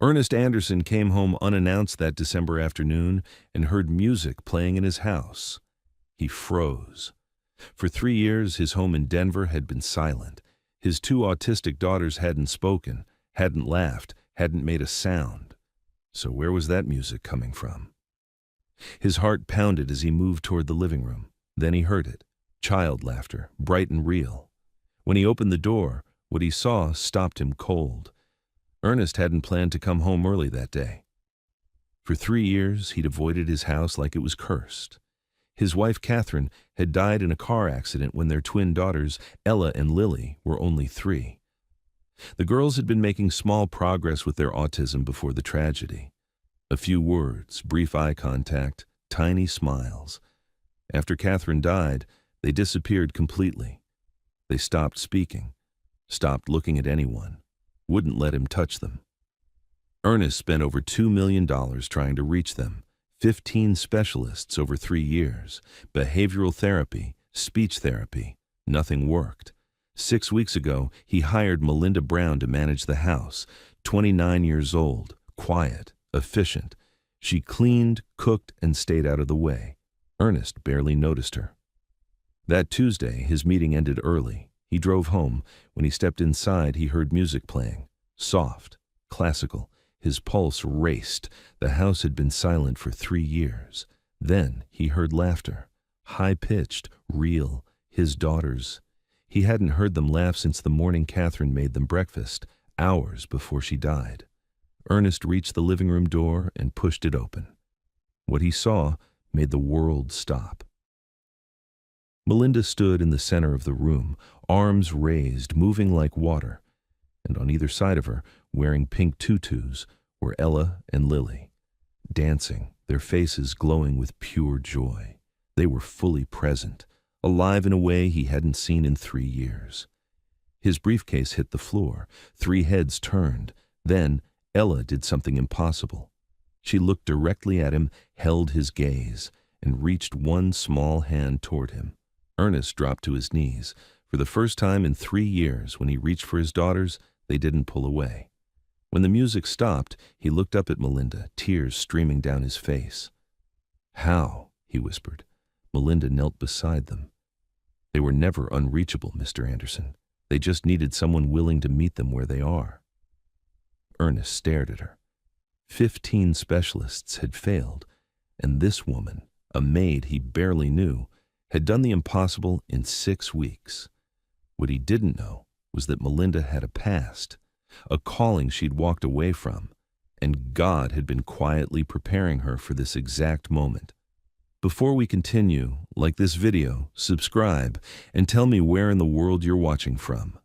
Ernest Anderson came home unannounced that December afternoon and heard music playing in his house. He froze. For 3 years, his home in Denver had been silent. His 2 autistic daughters hadn't spoken, hadn't laughed, hadn't made a sound. So where was that music coming from? His heart pounded as he moved toward the living room. Then he heard it. Child laughter, bright and real. When he opened the door, what he saw stopped him cold. Ernest hadn't planned to come home early that day. For 3 years, he'd avoided his house like it was cursed. His wife, Catherine, had died in a car accident when their twin daughters, Ella and Lily, were only 3. The girls had been making small progress with their autism before the tragedy. A few words, brief eye contact, tiny smiles. After Catherine died, they disappeared completely. They stopped speaking, stopped looking at anyone, wouldn't let him touch them. Ernest spent over $2 million trying to reach them, 15 specialists over 3 years, behavioral therapy, speech therapy. Nothing worked. 6 weeks ago, he hired Melinda Brown to manage the house, 29 years old, quiet, efficient. She cleaned, cooked, and stayed out of the way. Ernest barely noticed her. That Tuesday, his meeting ended early. He drove home. When he stepped inside, he heard music playing. Soft, classical. His pulse raced. The house had been silent for 3 years. Then he heard laughter. High-pitched, real. His daughters. He hadn't heard them laugh since the morning Catherine made them breakfast, hours before she died. Ernest reached the living room door and pushed it open. What he saw made the world stop. Melinda stood in the center of the room, arms raised, moving like water, and on either side of her, wearing pink tutus, were Ella and Lily, dancing, their faces glowing with pure joy. They were fully present, alive in a way he hadn't seen in 3 years. His briefcase hit the floor. 3 heads turned. Then Ella did something impossible. She looked directly at him, held his gaze, and reached one small hand toward him. Ernest dropped to his knees. For the first time in 3 years, when he reached for his daughters, they didn't pull away. When the music stopped, he looked up at Melinda, tears streaming down his face. "How?" he whispered. Melinda knelt beside them. "They were never unreachable, Mr. Anderson. They just needed someone willing to meet them where they are." Ernest stared at her. 15 specialists had failed, and this woman, a maid he barely knew, had done the impossible in 6 weeks. What he didn't know was that Melinda had a past, a calling she'd walked away from, and God had been quietly preparing her for this exact moment. Before we continue, like this video, subscribe, and tell me where in the world you're watching from.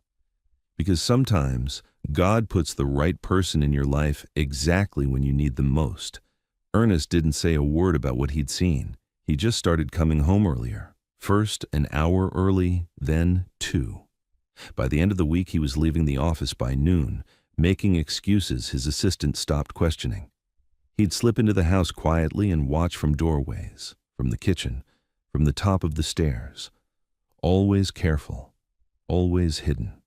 Because sometimes God puts the right person in your life exactly when you need them most. Ernest didn't say a word about what he'd seen. He just started coming home earlier. First an hour early, then 2. By the end of the week, he was leaving the office by noon, making excuses his assistant stopped questioning. He'd slip into the house quietly and watch from doorways, from the kitchen, from the top of the stairs. Always careful, always hidden.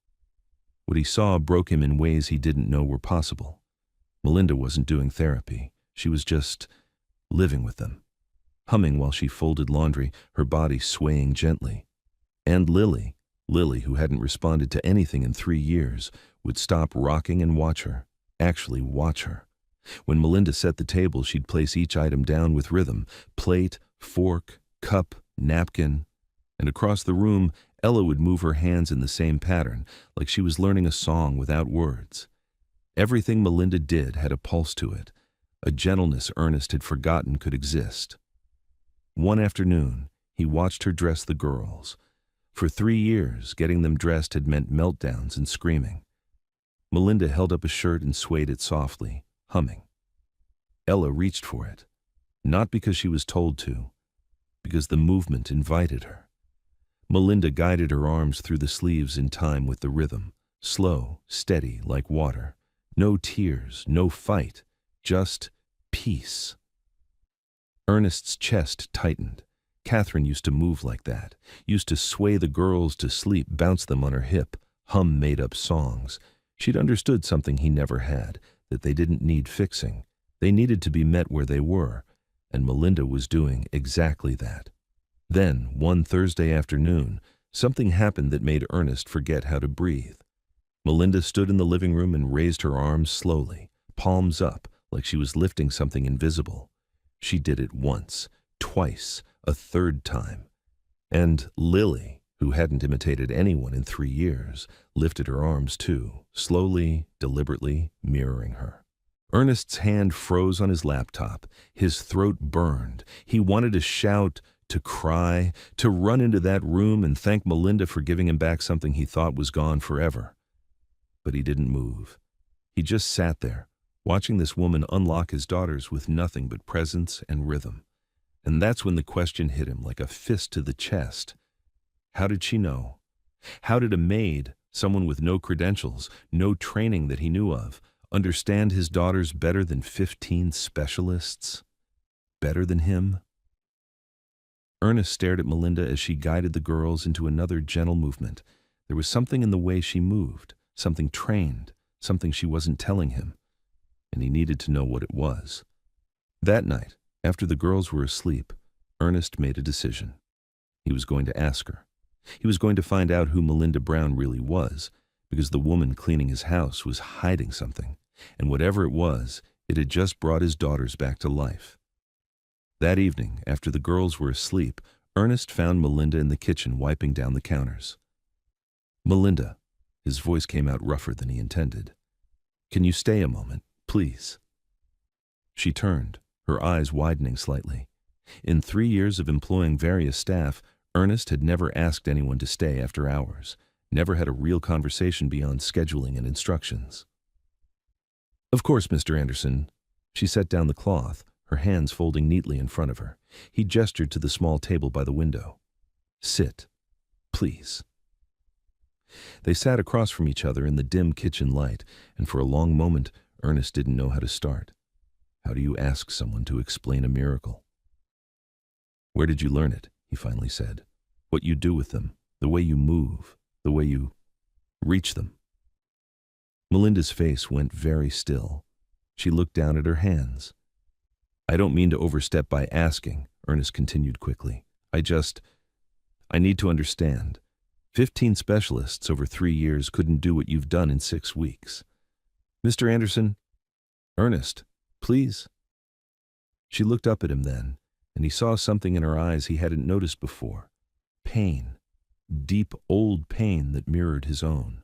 What he saw broke him in ways he didn't know were possible. Melinda wasn't doing therapy. She was just living with them, humming while she folded laundry, her body swaying gently. And Lily, who hadn't responded to anything in 3 years, would stop rocking and watch her, actually watch her. When Melinda set the table, she'd place each item down with rhythm, plate, fork, cup, napkin. And across the room, Ella would move her hands in the same pattern, like she was learning a song without words. Everything Melinda did had a pulse to it, a gentleness Ernest had forgotten could exist. One afternoon, he watched her dress the girls. For 3 years, getting them dressed had meant meltdowns and screaming. Melinda held up a shirt and swayed it softly, humming. Ella reached for it, not because she was told to, because the movement invited her. Melinda guided her arms through the sleeves in time with the rhythm, slow, steady, like water. No tears, no fight, just peace. Ernest's chest tightened. Catherine used to move like that, used to sway the girls to sleep, bounce them on her hip, hum made-up songs. She'd understood something he never had, that they didn't need fixing. They needed to be met where they were, and Melinda was doing exactly that. Then, one Thursday afternoon, something happened that made Ernest forget how to breathe. Melinda stood in the living room and raised her arms slowly, palms up, like she was lifting something invisible. She did it once, twice, a third time. And Lily, who hadn't imitated anyone in 3 years, lifted her arms too, slowly, deliberately, mirroring her. Ernest's hand froze on his laptop. His throat burned. He wanted to shout, to cry, to run into that room and thank Melinda for giving him back something he thought was gone forever. But he didn't move. He just sat there, watching this woman unlock his daughters with nothing but presence and rhythm. And that's when the question hit him like a fist to the chest. How did she know? How did a maid, someone with no credentials, no training that he knew of, understand his daughters better than 15 specialists? Better than him? Ernest stared at Melinda as she guided the girls into another gentle movement. There was something in the way she moved, something trained, something she wasn't telling him, and he needed to know what it was. That night, after the girls were asleep, Ernest made a decision. He was going to ask her. He was going to find out who Melinda Brown really was, because the woman cleaning his house was hiding something, and whatever it was, it had just brought his daughters back to life. That evening, after the girls were asleep, Ernest found Melinda in the kitchen wiping down the counters. "Melinda," his voice came out rougher than he intended. "Can you stay a moment, please?" She turned, her eyes widening slightly. In 3 years of employing various staff, Ernest had never asked anyone to stay after hours, never had a real conversation beyond scheduling and instructions. "Of course, Mr. Anderson." She set down the cloth, her hands folding neatly in front of her. He gestured to the small table by the window. "Sit, please." They sat across from each other in the dim kitchen light, and for a long moment, Ernest didn't know how to start. How do you ask someone to explain a miracle? "Where did you learn it?" he finally said. "What you do with them, the way you move, the way you reach them." Melinda's face went very still. She looked down at her hands. "I don't mean to overstep by asking," Ernest continued quickly. I need to understand. 15 specialists over 3 years couldn't do what you've done in 6 weeks. Mr. Anderson?" "Ernest, please." She looked up at him then, and he saw something in her eyes he hadn't noticed before. Pain. Deep, old pain that mirrored his own.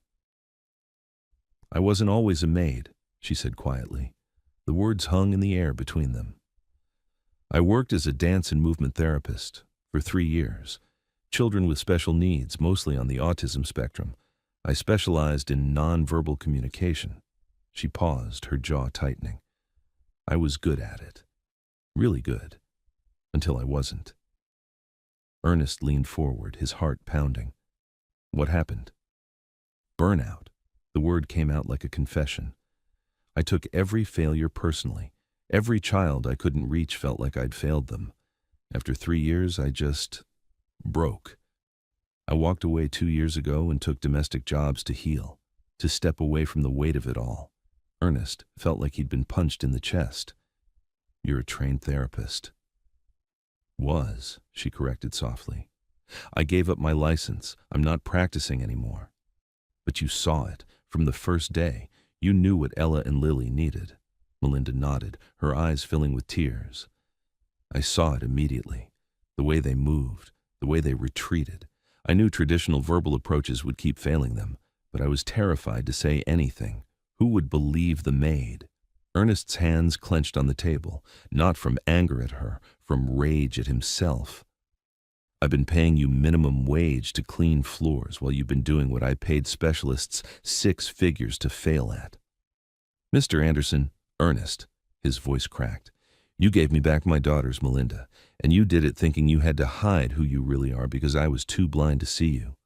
"I wasn't always a maid," she said quietly. The words hung in the air between them. "I worked as a dance and movement therapist for 3 years. Children with special needs, mostly on the autism spectrum. I specialized in nonverbal communication." She paused, her jaw tightening. "I was good at it. Really good. Until I wasn't." Ernest leaned forward, his heart pounding. "What happened?" "Burnout." The word came out like a confession. "I took every failure personally. Every child I couldn't reach felt like I'd failed them. After 3 years, I just broke. I walked away 2 years ago and took domestic jobs to heal, to step away from the weight of it all." Ernest felt like he'd been punched in the chest. "You're a trained therapist." "Was," she corrected softly. "I gave up my license. I'm not practicing anymore." "But you saw it. From the first day, you knew what Ella and Lily needed." Melinda nodded, her eyes filling with tears. "I saw it immediately. The way they moved, the way they retreated. I knew traditional verbal approaches would keep failing them, but I was terrified to say anything. Who would believe the maid?" Ernest's hands clenched on the table, not from anger at her, from rage at himself. "I've been paying you minimum wage to clean floors while you've been doing what I paid specialists 6 figures to fail at." "Mr. Anderson," "Ernest," his voice cracked. "You gave me back my daughters, Melinda, and you did it thinking you had to hide who you really are because I was too blind to see you."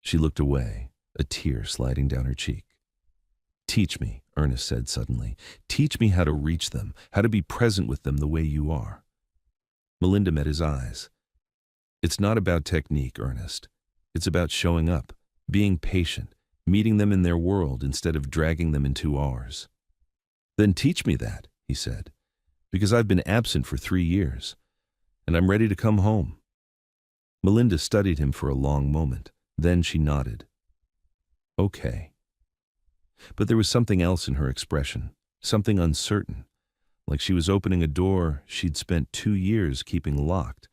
She looked away, a tear sliding down her cheek. "Teach me," Ernest said suddenly. "Teach me how to reach them, how to be present with them the way you are." Melinda met his eyes. "It's not about technique, Ernest. It's about showing up, being patient, meeting them in their world instead of dragging them into ours." Then teach me that, he said, because I've been absent for 3 years, and I'm ready to come home. Melinda studied him for a long moment. Then she nodded. Okay. But there was something else in her expression, something uncertain, like she was opening a door she'd spent 2 years keeping locked,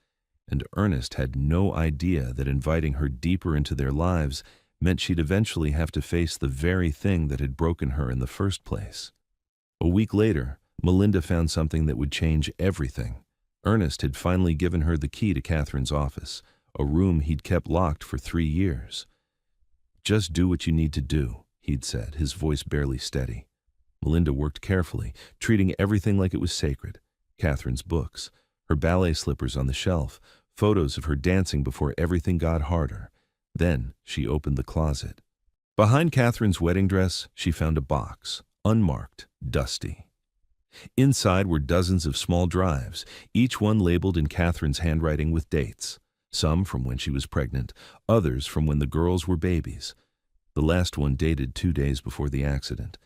and Ernest had no idea that inviting her deeper into their lives meant she'd eventually have to face the very thing that had broken her in the first place. A week later, Melinda found something that would change everything. Ernest had finally given her the key to Catherine's office, a room he'd kept locked for 3 years. Just do what you need to do, he'd said, his voice barely steady. Melinda worked carefully, treating everything like it was sacred. Catherine's books, her ballet slippers on the shelf, photos of her dancing before everything got harder. Then she opened the closet. Behind Catherine's wedding dress, she found a box, unmarked, dusty. Inside were dozens of small drives, each one labeled in Catherine's handwriting with dates. Some from when she was pregnant, others from when the girls were babies. The last one dated 2 days before the accident.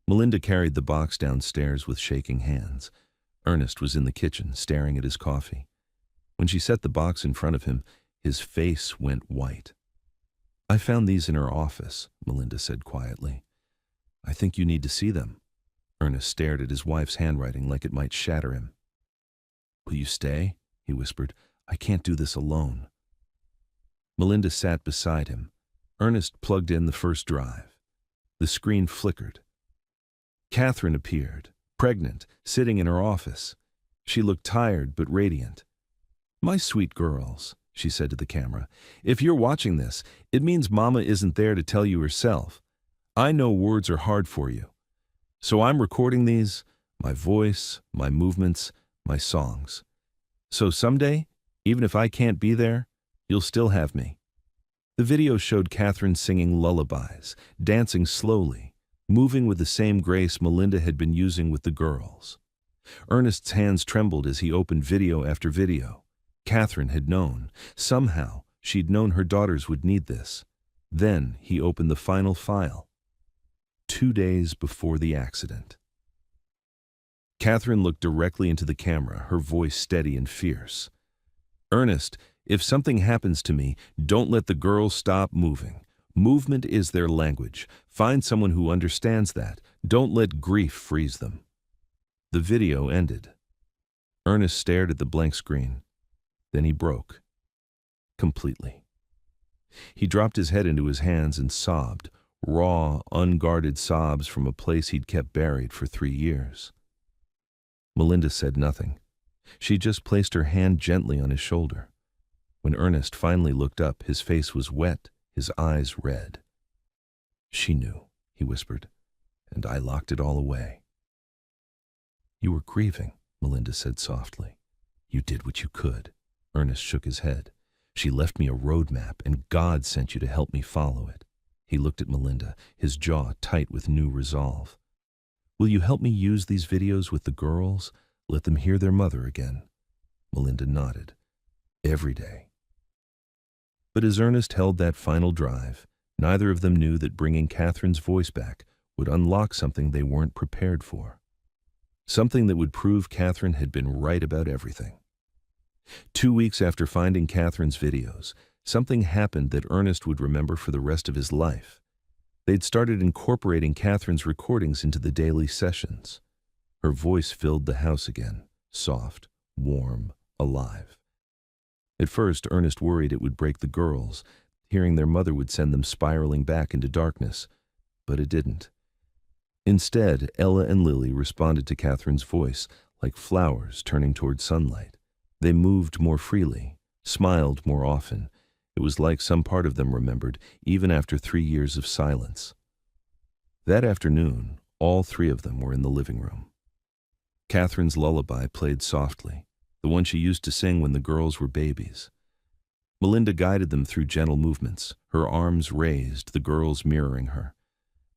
Melinda carried the box downstairs with shaking hands. Ernest was in the kitchen, staring at his coffee. When she set the box in front of him, his face went white. I found these in her office, Melinda said quietly. I think you need to see them. Ernest stared at his wife's handwriting like it might shatter him. Will you stay? He whispered. I can't do this alone. Melinda sat beside him. Ernest plugged in the first drive. The screen flickered. Catherine appeared, pregnant, sitting in her office. She looked tired but radiant. My sweet girls, she said to the camera, if you're watching this, it means Mama isn't there to tell you herself. I know words are hard for you. So I'm recording these, my voice, my movements, my songs. So someday, even if I can't be there, you'll still have me. The video showed Catherine singing lullabies, dancing slowly, moving with the same grace Melinda had been using with the girls. Ernest's hands trembled as he opened video after video. Catherine had known. Somehow, she'd known her daughters would need this. Then he opened the final file. 2 days before the accident. Catherine looked directly into the camera, her voice steady and fierce. Ernest, if something happens to me, don't let the girls stop moving. Movement is their language. Find someone who understands that. Don't let grief freeze them. The video ended. Ernest stared at the blank screen. Then he broke. Completely. He dropped his head into his hands and sobbed, raw, unguarded sobs from a place he'd kept buried for 3 years. Melinda said nothing. She just placed her hand gently on his shoulder. When Ernest finally looked up, his face was wet, his eyes red. She knew, he whispered, and I locked it all away. You were grieving, Melinda said softly. You did what you could. Ernest shook his head. She left me a roadmap, and God sent you to help me follow it. He looked at Melinda, his jaw tight with new resolve. Will you help me use these videos with the girls? Let them hear their mother again. Melinda nodded. Every day. But as Ernest held that final drive, neither of them knew that bringing Catherine's voice back would unlock something they weren't prepared for. Something that would prove Catherine had been right about everything. 2 weeks after finding Catherine's videos, something happened that Ernest would remember for the rest of his life. They'd started incorporating Catherine's recordings into the daily sessions. Her voice filled the house again, soft, warm, alive. At first, Ernest worried it would break the girls, hearing their mother would send them spiraling back into darkness, but it didn't. Instead, Ella and Lily responded to Catherine's voice like flowers turning toward sunlight. They moved more freely, smiled more often. It was like some part of them remembered, even after 3 years of silence. That afternoon, all 3 of them were in the living room. Catherine's lullaby played softly, the one she used to sing when the girls were babies. Melinda guided them through gentle movements, her arms raised, the girls mirroring her.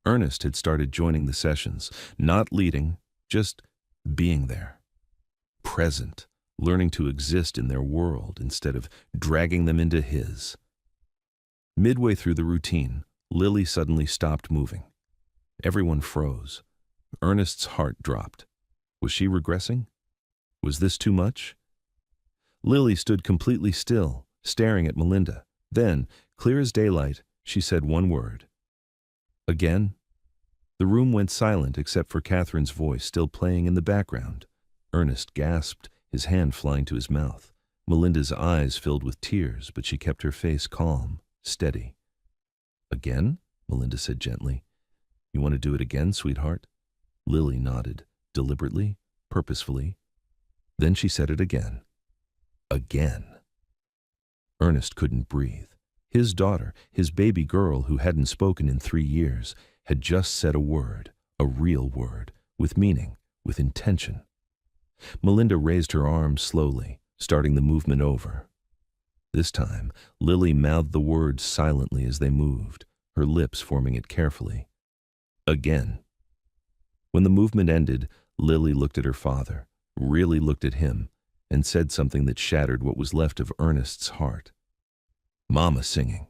Ernest had started joining the sessions, not leading, just being there. Present, learning to exist in their world instead of dragging them into his. Midway through the routine, Lily suddenly stopped moving. Everyone froze. Ernest's heart dropped. Was she regressing? Was this too much? Lily stood completely still, staring at Melinda. Then, clear as daylight, she said one word. Again? The room went silent except for Catherine's voice still playing in the background. Ernest gasped, his hand flying to his mouth. Melinda's eyes filled with tears, but she kept her face calm, steady. Again? Melinda said gently. You want to do it again, sweetheart? Lily nodded, deliberately, purposefully. Then she said it again. Again. Ernest couldn't breathe. His daughter, his baby girl who hadn't spoken in 3 years, had just said a word, a real word, with meaning, with intention. Melinda raised her arms slowly, starting the movement over. This time, Lily mouthed the words silently as they moved, her lips forming it carefully. Again. When the movement ended, Lily looked at her father, really looked at him, and said something that shattered what was left of Ernest's heart. Mama singing.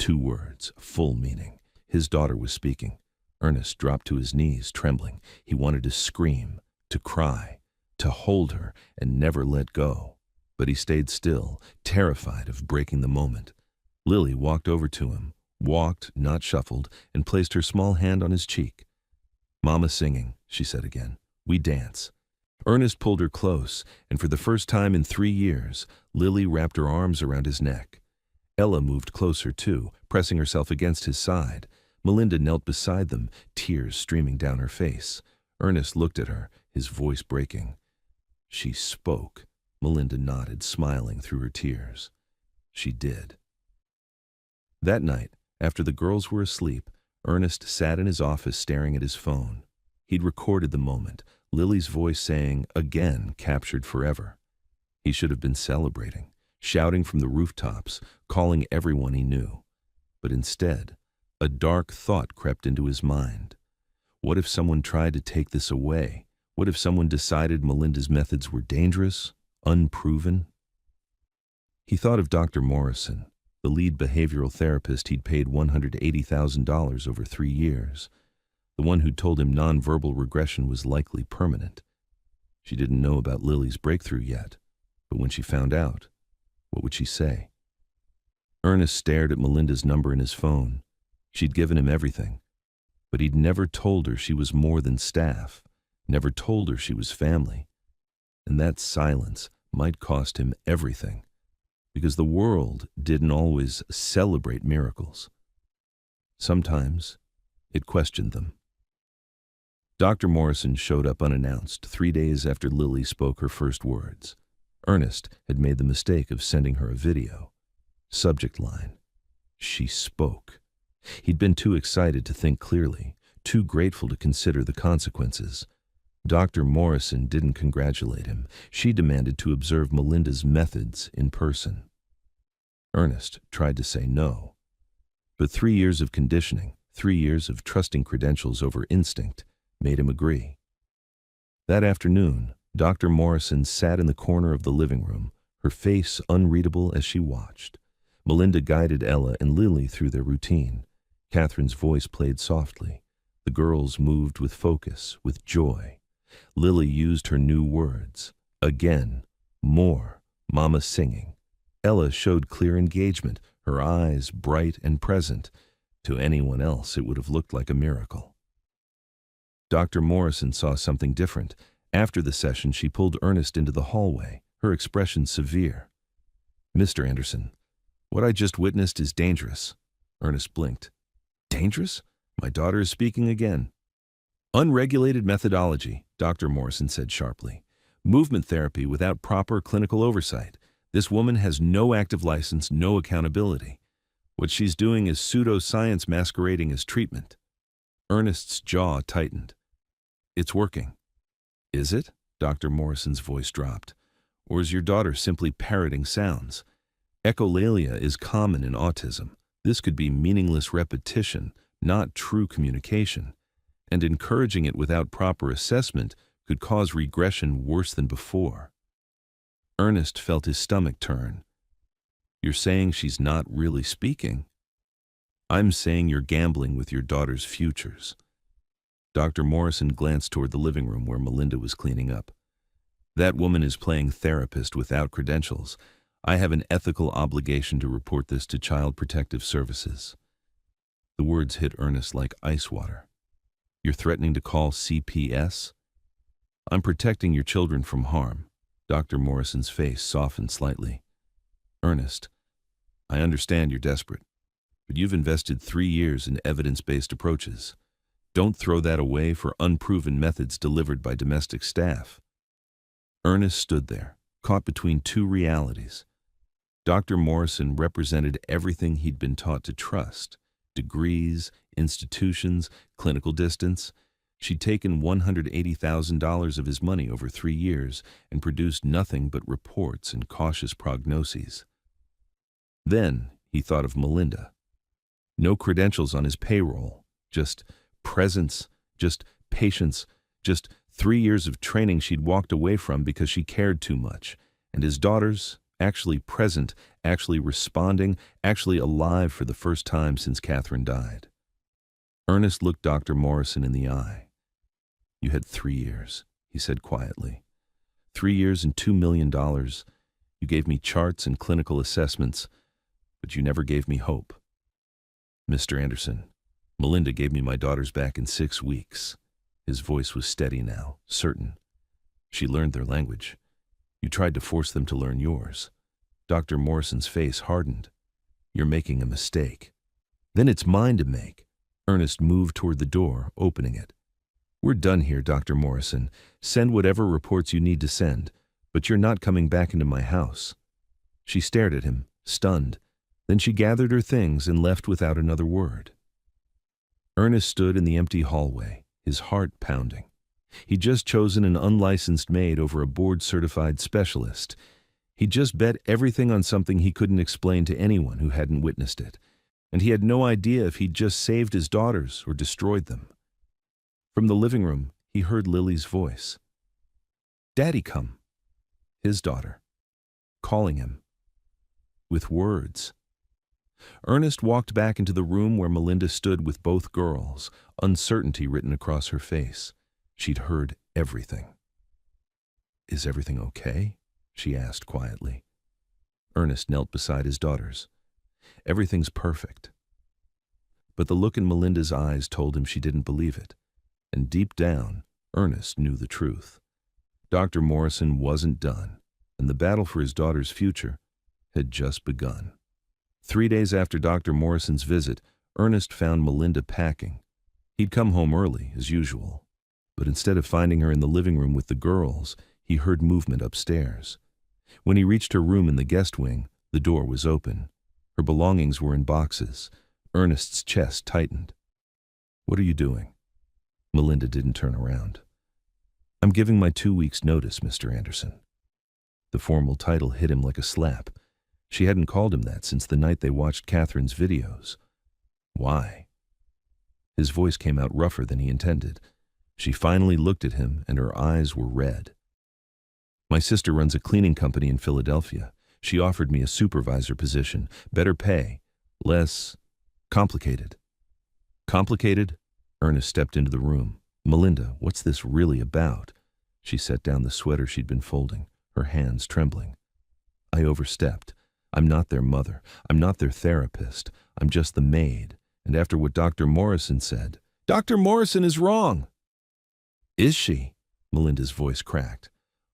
2 words, full meaning. His daughter was speaking. Ernest dropped to his knees, trembling. He wanted to scream, to cry, to hold her and never let go. But he stayed still, terrified of breaking the moment. Lily walked over to him, walked, not shuffled, and placed her small hand on his cheek. Mama singing, she said again. We dance. Ernest pulled her close, and for the first time in 3 years, Lily wrapped her arms around his neck. Ella moved closer too, pressing herself against his side. Melinda knelt beside them, tears streaming down her face. Ernest looked at her, his voice breaking. She spoke. Melinda nodded, smiling through her tears. She did. That night, after the girls were asleep, Ernest sat in his office staring at his phone. He'd recorded the moment, Lily's voice saying, again, captured forever. He should have been celebrating, shouting from the rooftops, calling everyone he knew. But instead, a dark thought crept into his mind. What if someone tried to take this away? What if someone decided Melinda's methods were dangerous, unproven? He thought of Dr. Morrison, the lead behavioral therapist he'd paid $180,000 over 3 years, the one who'd told him nonverbal regression was likely permanent. She didn't know about Lily's breakthrough yet, but when she found out, what would she say? Ernest stared at Melinda's number in his phone. She'd given him everything, but he'd never told her she was more than staff, never told her she was family. And that silence might cost him everything, because the world didn't always celebrate miracles. Sometimes it questioned them. Dr. Morrison showed up unannounced 3 days after Lily spoke her first words. Ernest had made the mistake of sending her a video. Subject line, she spoke. He'd been too excited to think clearly, too grateful to consider the consequences. Dr. Morrison didn't congratulate him. She demanded to observe Melinda's methods in person. Ernest tried to say no. But 3 years of conditioning, 3 years of trusting credentials over instinct, made him agree. That afternoon, Dr. Morrison sat in the corner of the living room, her face unreadable as she watched. Melinda guided Ella and Lily through their routine. Catherine's voice played softly. The girls moved with focus, with joy. Lily used her new words. Again, more, Mama singing. Ella showed clear engagement, her eyes bright and present. To anyone else, it would have looked like a miracle. Dr. Morrison saw something different. After the session, she pulled Ernest into the hallway, her expression severe. Mr. Anderson, what I just witnessed is dangerous. Ernest blinked. Dangerous? My daughter is speaking again. Unregulated methodology, Dr. Morrison said sharply. Movement therapy without proper clinical oversight. This woman has no active license, no accountability. What she's doing is pseudoscience masquerading as treatment. Ernest's jaw tightened. It's working. Is it? Dr. Morrison's voice dropped. Or is your daughter simply parroting sounds? Echolalia is common in autism. This could be meaningless repetition, not true communication. And encouraging it without proper assessment could cause regression worse than before. Ernest felt his stomach turn. You're saying she's not really speaking? I'm saying you're gambling with your daughter's futures. Dr. Morrison glanced toward the living room where Melinda was cleaning up. That woman is playing therapist without credentials. I have an ethical obligation to report this to Child Protective Services. The words hit Ernest like ice water. You're threatening to call CPS? I'm protecting your children from harm. Dr. Morrison's face softened slightly. Ernest, I understand you're desperate, but you've invested 3 years in evidence-based approaches. Don't throw that away for unproven methods delivered by domestic staff. Ernest stood there, caught between two realities. Dr. Morrison represented everything he'd been taught to trust: degrees, institutions, clinical distance. She'd taken $180,000 of his money over 3 years and produced nothing but reports and cautious prognoses. Then he thought of Melinda. No credentials on his payroll, just presence, just patience, just 3 years of training she'd walked away from because she cared too much. And his daughters, actually present, actually responding, actually alive for the first time since Catherine died. Ernest looked Dr. Morrison in the eye. You had 3 years, he said quietly. 3 years and $2 million. You gave me charts and clinical assessments, but you never gave me hope. Mr. Anderson, Melinda gave me my daughters back in 6 weeks. His voice was steady now, certain. She learned their language. You tried to force them to learn yours. Dr. Morrison's face hardened. You're making a mistake. Then it's mine to make. Ernest moved toward the door, opening it. We're done here, Dr. Morrison. Send whatever reports you need to send, but you're not coming back into my house. She stared at him, stunned. Then she gathered her things and left without another word. Ernest stood in the empty hallway, his heart pounding. He'd just chosen an unlicensed maid over a board-certified specialist. He'd just bet everything on something he couldn't explain to anyone who hadn't witnessed it. And he had no idea if he'd just saved his daughters or destroyed them. From the living room, he heard Lily's voice. Daddy, come. His daughter. Calling him. With words. Ernest walked back into the room where Melinda stood with both girls, uncertainty written across her face. She'd heard everything. Is everything okay? She asked quietly. Ernest knelt beside his daughters. Everything's perfect. But the look in Melinda's eyes told him she didn't believe it. And deep down, Ernest knew the truth. Dr. Morrison wasn't done, and the battle for his daughter's future had just begun. 3 days after Dr. Morrison's visit, Ernest found Melinda packing. He'd come home early, as usual. But instead of finding her in the living room with the girls, he heard movement upstairs. When he reached her room in the guest wing, the door was open. Her belongings were in boxes. Ernest's chest tightened. What are you doing? Melinda didn't turn around. I'm giving my 2 weeks' notice, Mr. Anderson. The formal title hit him like a slap. She hadn't called him that since the night they watched Catherine's videos. Why? His voice came out rougher than he intended. She finally looked at him, and her eyes were red. My sister runs a cleaning company in Philadelphia. She offered me a supervisor position, better pay, less complicated. Complicated? Ernest stepped into the room. Melinda, what's this really about? She set down the sweater she'd been folding, her hands trembling. I overstepped. I'm not their mother. I'm not their therapist. I'm just the maid. And after what Dr. Morrison said, Dr. Morrison is wrong. Is she? Melinda's voice cracked.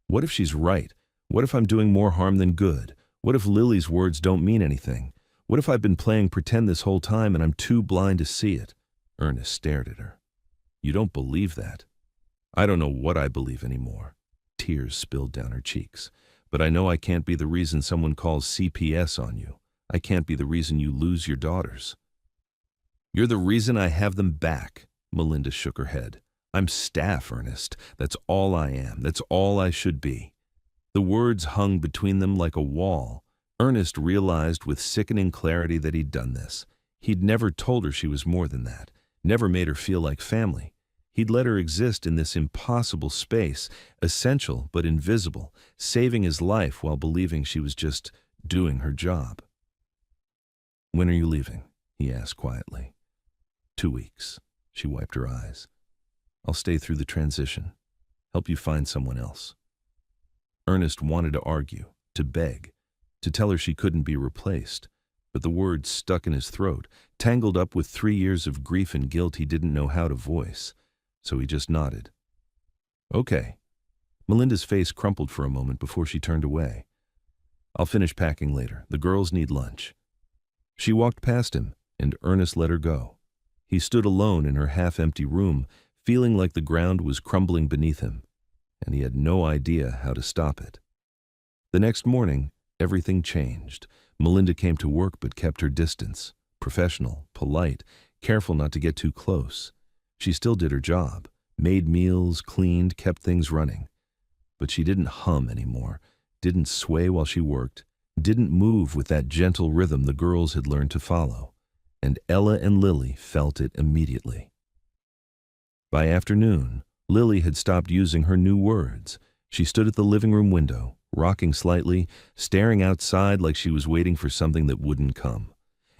What if she's right? What if I'm doing more harm than good? What if Lily's words don't mean anything? What if I've been playing pretend this whole time and I'm too blind to see it? Ernest stared at her. You don't believe that? I don't know what I believe anymore. Tears spilled down her cheeks. But I know I can't be the reason someone calls CPS on you. I can't be the reason you lose your daughters. You're the reason I have them back. Melinda shook her head. I'm staff, Ernest. That's all I am. That's all I should be. The words hung between them like a wall. Ernest realized with sickening clarity that he'd done this. He'd never told her she was more than that, never made her feel like family. He'd let her exist in this impossible space, essential but invisible, saving his life while believing she was just doing her job. When are you leaving? He asked quietly. 2 weeks. She wiped her eyes. I'll stay through the transition. Help you find someone else. Ernest wanted to argue, to beg, to tell her she couldn't be replaced, but the words stuck in his throat, tangled up with 3 years of grief and guilt he didn't know how to voice, so he just nodded. Okay. Melinda's face crumpled for a moment before she turned away. I'll finish packing later. The girls need lunch. She walked past him, and Ernest let her go. He stood alone in her half-empty room, feeling like the ground was crumbling beneath him, and he had no idea how to stop it. The next morning, everything changed. Melinda came to work but kept her distance, professional, polite, careful not to get too close. She still did her job, made meals, cleaned, kept things running. But she didn't hum anymore, didn't sway while she worked, didn't move with that gentle rhythm the girls had learned to follow. And Ella and Lily felt it immediately. By afternoon, Lily had stopped using her new words. She stood at the living room window, rocking slightly, staring outside like she was waiting for something that wouldn't come.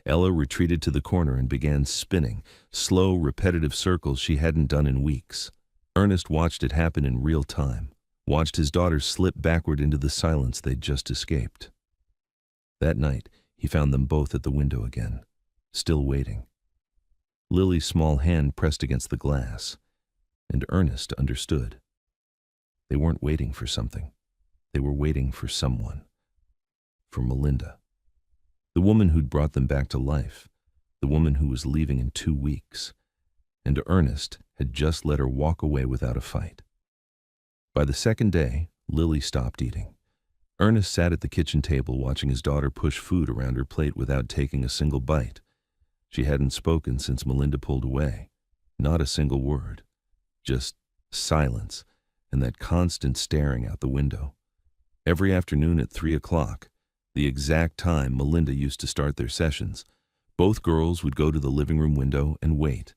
Ella retreated to the corner and began spinning, slow, repetitive circles she hadn't done in weeks. Ernest watched it happen in real time, watched his daughter slip backward into the silence they'd just escaped. That night, he found them both at the window again, still waiting. Lily's small hand pressed against the glass, and Ernest understood. They weren't waiting for something. They were waiting for someone. For Melinda. The woman who'd brought them back to life. The woman who was leaving in 2 weeks. And Ernest had just let her walk away without a fight. By the second day, Lily stopped eating. Ernest sat at the kitchen table watching his daughter push food around her plate without taking a single bite. She hadn't spoken since Melinda pulled away. Not a single word. Just silence and that constant staring out the window. Every afternoon at 3 o'clock, the exact time Melinda used to start their sessions, both girls would go to the living room window and wait.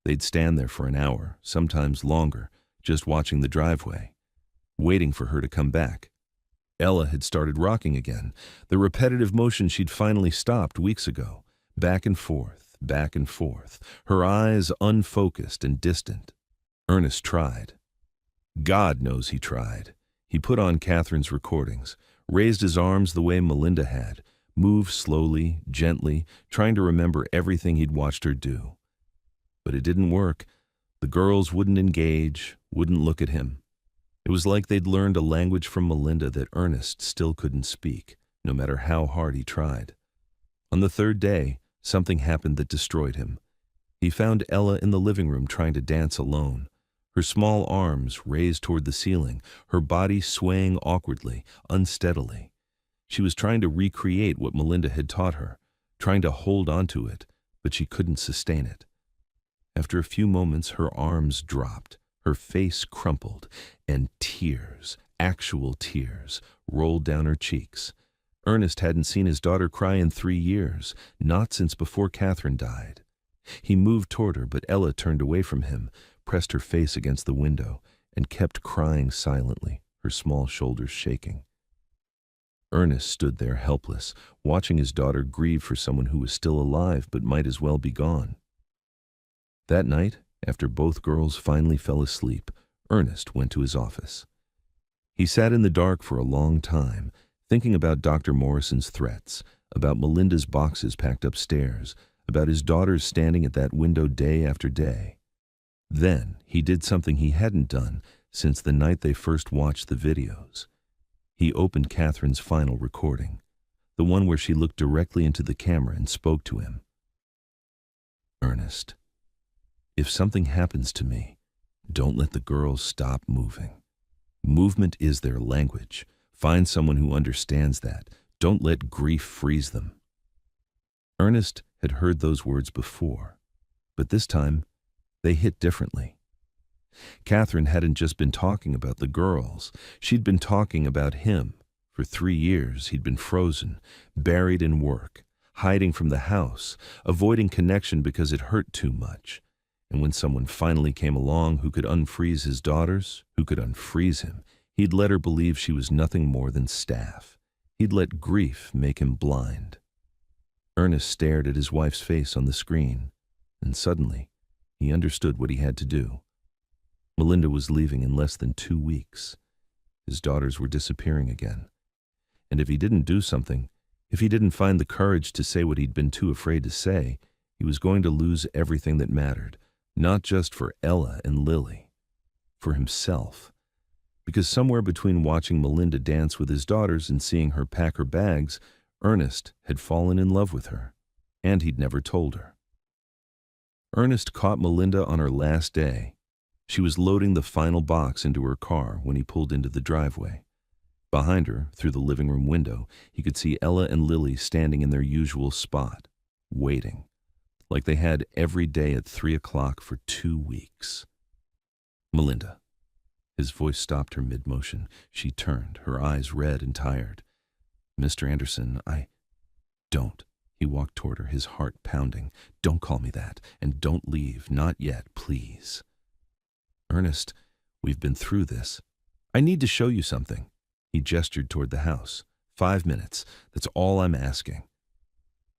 They'd stand there for an hour, sometimes longer, just watching the driveway, waiting for her to come back. Ella had started rocking again, the repetitive motion she'd finally stopped weeks ago, back and forth, her eyes unfocused and distant. Ernest tried. God knows he tried. He put on Catherine's recordings, raised his arms the way Melinda had, moved slowly, gently, trying to remember everything he'd watched her do. But it didn't work. The girls wouldn't engage, wouldn't look at him. It was like they'd learned a language from Melinda that Ernest still couldn't speak, no matter how hard he tried. On the 3rd day, something happened that destroyed him. He found Ella in the living room trying to dance alone, her small arms raised toward the ceiling, her body swaying awkwardly, unsteadily. She was trying to recreate what Melinda had taught her, trying to hold onto it, but she couldn't sustain it. After a few moments, her arms dropped, her face crumpled, and tears, actual tears, rolled down her cheeks. Ernest hadn't seen his daughter cry in 3 years, not since before Catherine died. He moved toward her, but Ella turned away from him, pressed her face against the window, and kept crying silently, her small shoulders shaking. Ernest stood there helpless, watching his daughter grieve for someone who was still alive but might as well be gone. That night, after both girls finally fell asleep, Ernest went to his office. He sat in the dark for a long time, thinking about Dr. Morrison's threats, about Melinda's boxes packed upstairs, about his daughters standing at that window day after day. Then he did something he hadn't done since the night they first watched the videos. He opened Catherine's final recording, the one where she looked directly into the camera and spoke to him. Ernest, if something happens to me, don't let the girls stop moving. Movement is their language. Find someone who understands that. Don't let grief freeze them. Ernest had heard those words before, but this time they hit differently. Catherine hadn't just been talking about the girls. She'd been talking about him. For 3 years, he'd been frozen, buried in work, hiding from the house, avoiding connection because it hurt too much. And when someone finally came along who could unfreeze his daughters, who could unfreeze him, he'd let her believe she was nothing more than staff. He'd let grief make him blind. Ernest stared at his wife's face on the screen, and suddenly he understood what he had to do. Melinda was leaving in less than 2 weeks. His daughters were disappearing again. And if he didn't do something, if he didn't find the courage to say what he'd been too afraid to say, he was going to lose everything that mattered, not just for Ella and Lily, for himself. Because somewhere between watching Melinda dance with his daughters and seeing her pack her bags, Ernest had fallen in love with her, and he'd never told her. Ernest caught Melinda on her last day. She was loading the final box into her car when he pulled into the driveway. Behind her, through the living room window, he could see Ella and Lily standing in their usual spot, waiting, like they had every day at 3 o'clock for 2 weeks. Melinda. His voice stopped her mid-motion. She turned, her eyes red and tired. Mr. Anderson, Don't. He walked toward her, his heart pounding. Don't call me that, and don't leave, not yet, please. Ernest, we've been through this. I need to show you something. He gestured toward the house. 5 minutes, that's all I'm asking.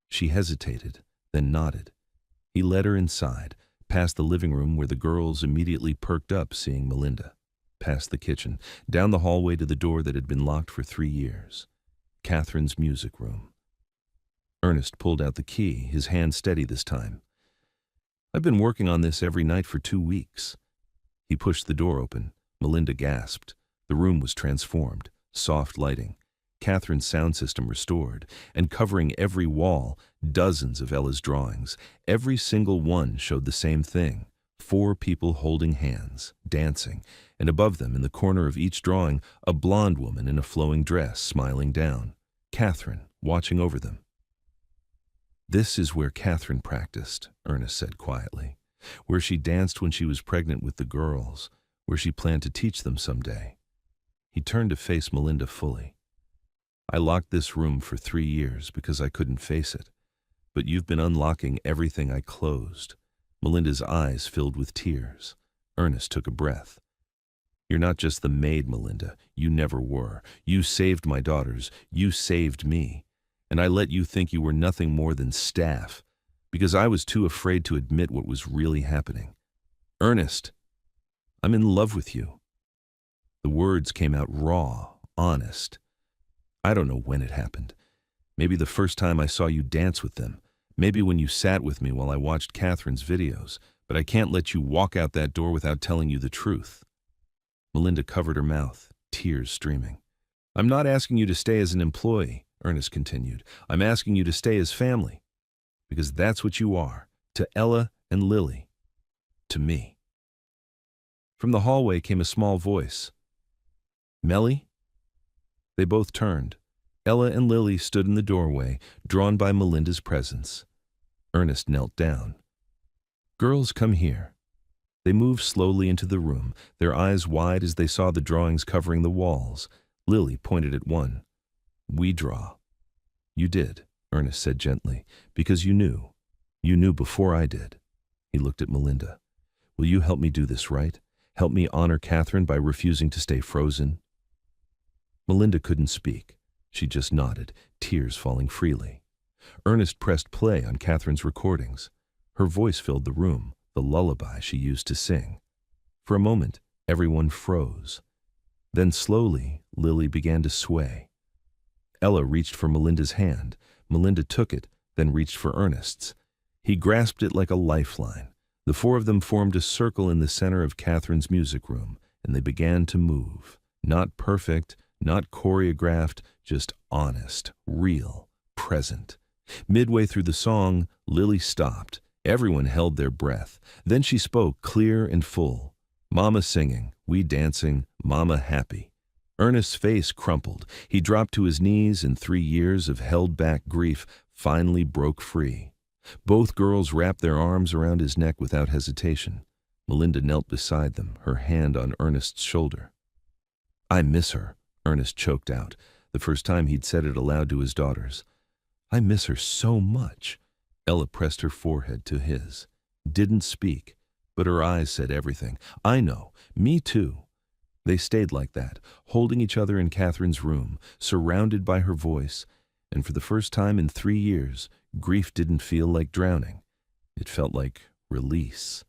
She hesitated, then nodded. He led her inside, past the living room where the girls immediately perked up seeing Melinda, past the kitchen, down the hallway to the door that had been locked for 3 years. Catherine's music room. Ernest pulled out the key, his hand steady this time. I've been working on this every night for 2 weeks. He pushed the door open. Melinda gasped. The room was transformed, soft lighting, Catherine's sound system restored, and covering every wall, dozens of Ella's drawings. Every single one showed the same thing. 4 people holding hands, dancing, and above them, in the corner of each drawing, a blonde woman in a flowing dress, smiling down. Catherine, watching over them. This is where Catherine practiced, Ernest said quietly, where she danced when she was pregnant with the girls, where she planned to teach them someday. He turned to face Melinda fully. I locked this room for 3 years because I couldn't face it, but you've been unlocking everything I closed. Melinda's eyes filled with tears. Ernest took a breath. You're not just the maid, Melinda. You never were. You saved my daughters. You saved me. And I let you think you were nothing more than staff, because I was too afraid to admit what was really happening. Ernest, I'm in love with you. The words came out raw, honest. I don't know when it happened. Maybe the first time I saw you dance with them. Maybe when you sat with me while I watched Catherine's videos. But I can't let you walk out that door without telling you the truth. Melinda covered her mouth, tears streaming. I'm not asking you to stay as an employee, Ernest continued. I'm asking you to stay as family. Because that's what you are, to Ella and Lily, to me. From the hallway came a small voice. Melly? They both turned. Ella and Lily stood in the doorway, drawn by Melinda's presence. Ernest knelt down. Girls, come here. They moved slowly into the room, their eyes wide as they saw the drawings covering the walls. Lily pointed at one. We draw. You did, Ernest said gently, because you knew. You knew before I did. He looked at Melinda. Will you help me do this right? Help me honor Catherine by refusing to stay frozen? Melinda couldn't speak. She just nodded, tears falling freely. Ernest pressed play on Catherine's recordings. Her voice filled the room, the lullaby she used to sing. For a moment, everyone froze. Then slowly, Lily began to sway. Ella reached for Melinda's hand. Melinda took it, then reached for Ernest's. He grasped it like a lifeline. The 4 of them formed a circle in the center of Catherine's music room, and they began to move. Not perfect, not choreographed, just honest, real, present. Midway through the song, Lily stopped. Everyone held their breath. Then she spoke, clear and full. Mama singing, we dancing, Mama happy. Ernest's face crumpled. He dropped to his knees, and 3 years of held-back grief finally broke free. Both girls wrapped their arms around his neck without hesitation. Melinda knelt beside them, her hand on Ernest's shoulder. I miss her, Ernest choked out, the first time he'd said it aloud to his daughters. I miss her so much. Ella pressed her forehead to his. Didn't speak, but her eyes said everything. I know, me too. They stayed like that, holding each other in Catherine's room, surrounded by her voice, and for the first time in 3 years, grief didn't feel like drowning. It felt like release.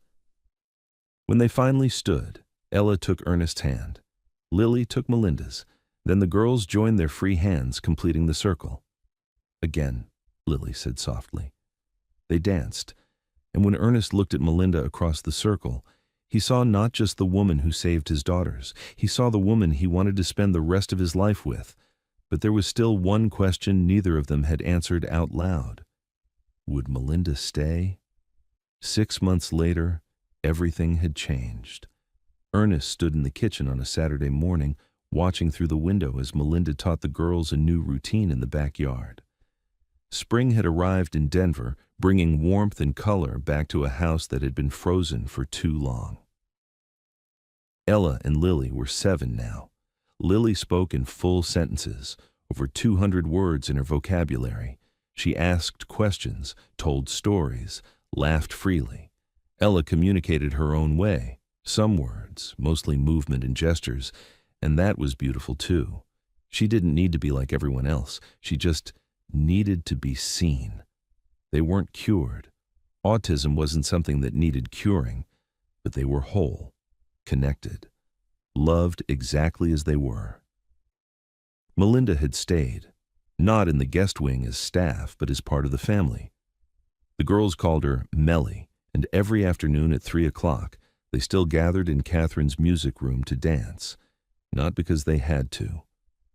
When they finally stood, Ella took Ernest's hand. Lily took Melinda's. Then the girls joined their free hands, completing the circle. Again, Lily said softly. They danced, and when Ernest looked at Melinda across the circle, he saw not just the woman who saved his daughters. He saw the woman he wanted to spend the rest of his life with. But there was still one question neither of them had answered out loud. Would Melinda stay? 6 months later, everything had changed. Ernest stood in the kitchen on a Saturday morning, watching through the window as Melinda taught the girls a new routine in the backyard. Spring had arrived in Denver, bringing warmth and color back to a house that had been frozen for too long. Ella and Lily were 7 now. Lily spoke in full sentences, over 200 words in her vocabulary. She asked questions, told stories, laughed freely. Ella communicated her own way, some words, mostly movement and gestures, and that was beautiful too. She didn't need to be like everyone else. She just needed to be seen. They weren't cured. Autism wasn't something that needed curing, but they were whole, connected, loved exactly as they were. Melinda had stayed, not in the guest wing as staff, but as part of the family. The girls called her Melly, and every afternoon at 3 o'clock, they still gathered in Catherine's music room to dance, not because they had to,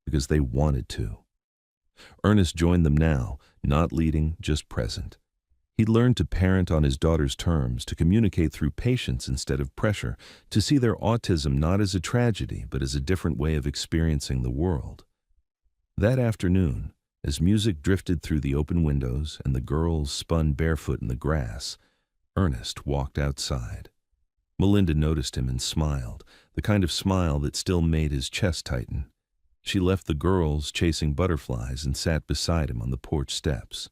because they wanted to. Ernest joined them now, not leading, just present. He learned to parent on his daughter's terms, to communicate through patience instead of pressure, to see their autism not as a tragedy, but as a different way of experiencing the world. That afternoon, as music drifted through the open windows and the girls spun barefoot in the grass, Ernest walked outside. Melinda noticed him and smiled, the kind of smile that still made his chest tighten. She left the girls chasing butterflies and sat beside him on the porch steps.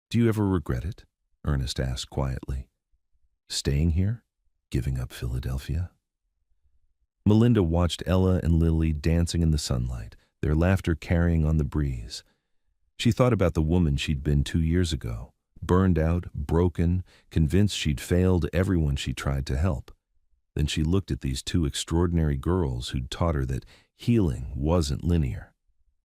"Do you ever regret it?" Ernest asked quietly. "Staying here? Giving up Philadelphia?" Melinda watched Ella and Lily dancing in the sunlight, their laughter carrying on the breeze. She thought about the woman she'd been 2 years ago, burned out, broken, convinced she'd failed everyone she tried to help. Then she looked at these 2 extraordinary girls who'd taught her that healing wasn't linear.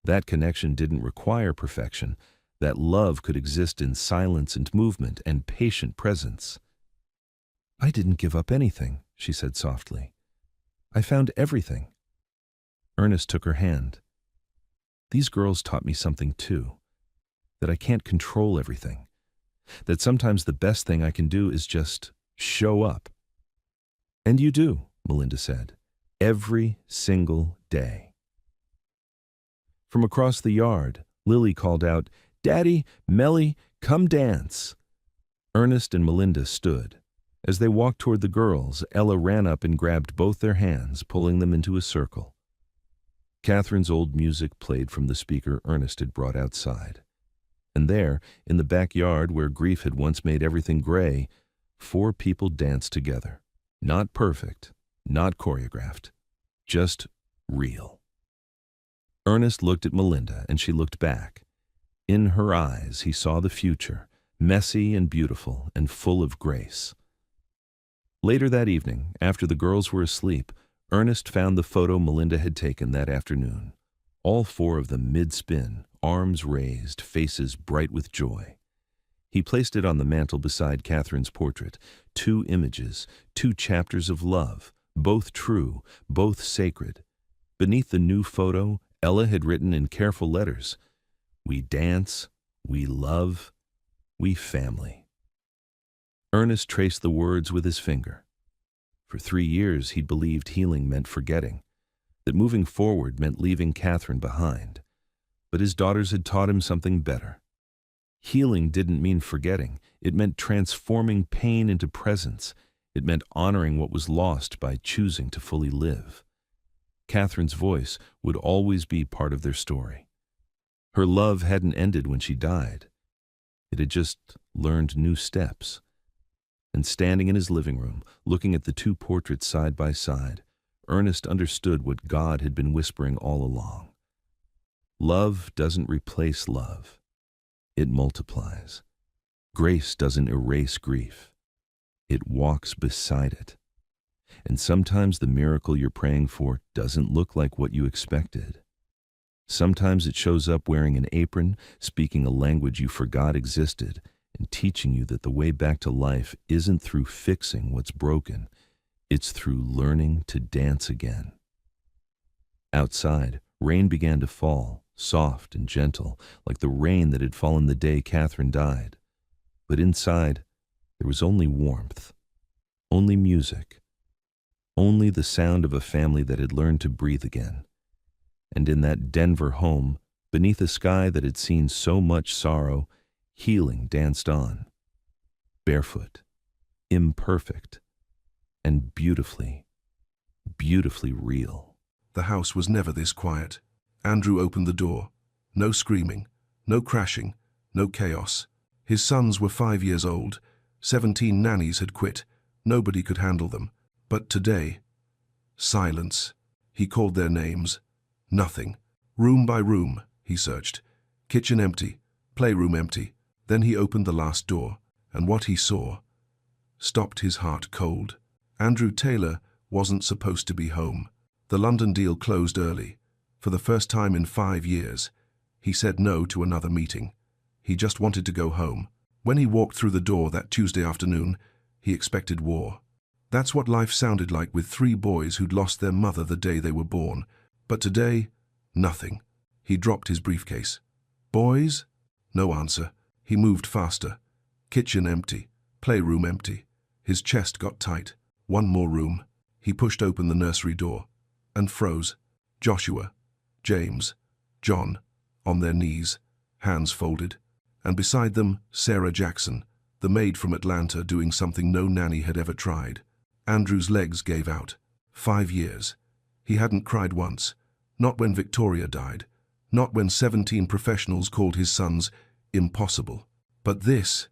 That connection didn't require perfection, that love could exist in silence and movement and patient presence. "I didn't give up anything," she said softly. "I found everything." Ernest took her hand. "These girls taught me something too, that I can't control everything, that sometimes the best thing I can do is just show up." "And you do," Melinda said, "every single day." From across the yard, Lily called out, "Daddy, Melly, come dance." Ernest and Melinda stood. As they walked toward the girls, Ella ran up and grabbed both their hands, pulling them into a circle. Catherine's old music played from the speaker Ernest had brought outside. And there, in the backyard where grief had once made everything gray, 4 people danced together. Not perfect, not choreographed, just real. Ernest looked at Melinda, and she looked back. In her eyes, he saw the future, messy and beautiful and full of grace. Later that evening, after the girls were asleep, Ernest found the photo Melinda had taken that afternoon. All 4 of them mid-spin, arms raised, faces bright with joy. He placed it on the mantel beside Catherine's portrait. 2 images, 2 chapters of love, both true, both sacred. Beneath the new photo, Ella had written in careful letters, "We dance, we love, we family." Ernest traced the words with his finger. For 3 years he'd believed healing meant forgetting, that moving forward meant leaving Catherine behind. But his daughters had taught him something better. Healing didn't mean forgetting. It meant transforming pain into presence. It meant honoring what was lost by choosing to fully live. Catherine's voice would always be part of their story. Her love hadn't ended when she died. It had just learned new steps. And standing in his living room, looking at the 2 portraits side by side, Ernest understood what God had been whispering all along. Love doesn't replace love. It multiplies. Grace doesn't erase grief. It walks beside it. And sometimes the miracle you're praying for doesn't look like what you expected. Sometimes it shows up wearing an apron, speaking a language you forgot existed, and teaching you that the way back to life isn't through fixing what's broken, it's through learning to dance again. Outside, rain began to fall, soft and gentle, like the rain that had fallen the day Catherine died. But inside, there was only warmth, only music, only the sound of a family that had learned to breathe again. And in that Denver home, beneath a sky that had seen so much sorrow, healing danced on, barefoot, imperfect, and beautifully, beautifully real. The house was never this quiet. Andrew opened the door. No screaming, no crashing, no chaos. His sons were 5 years old. 17 nannies had quit. Nobody could handle them. But today, silence. He called their names. Nothing. Room by room, he searched. Kitchen empty, playroom empty. Then he opened the last door, and what he saw stopped his heart cold. Andrew Taylor wasn't supposed to be home. The London deal closed early. For the first time in 5 years, he said no to another meeting. He just wanted to go home. When he walked through the door that Tuesday afternoon, he expected war. That's what life sounded like with 3 boys who'd lost their mother the day they were born. But today, nothing. He dropped his briefcase. Boys? No answer. He moved faster. Kitchen empty. Playroom empty. His chest got tight. One more room. He pushed open the nursery door and froze. Joshua, James, John, on their knees, hands folded, and beside them, Sarah Jackson, the maid from Atlanta doing something no nanny had ever tried. Andrew's legs gave out. 5 years. He hadn't cried once. Not when Victoria died. Not when 17 professionals called his sons impossible. But this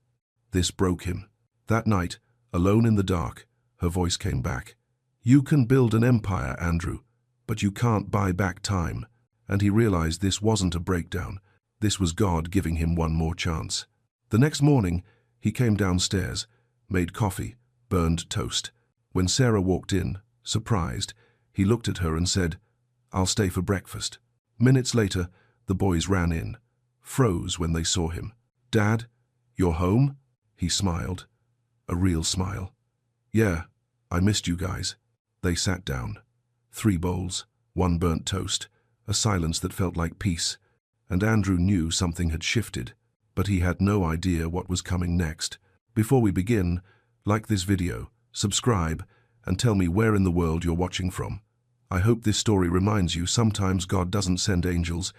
broke him. That night, alone in the dark, her voice came back. You can build an empire, Andrew, but you can't buy back time. And he realized this wasn't a breakdown. This was God giving him one more chance. The next morning, he came downstairs, made coffee, burned toast. When Sarah walked in, surprised, he looked at her and said, I'll stay for breakfast. Minutes later, the boys ran in, froze when they saw him. Dad, you're home? He smiled. A real smile. Yeah, I missed you guys. They sat down. 3 bowls, 1 burnt toast, a silence that felt like peace. And Andrew knew something had shifted, but he had no idea what was coming next. Before we begin, like this video, subscribe, and tell me where in the world you're watching from. I hope this story reminds you sometimes God doesn't send angels,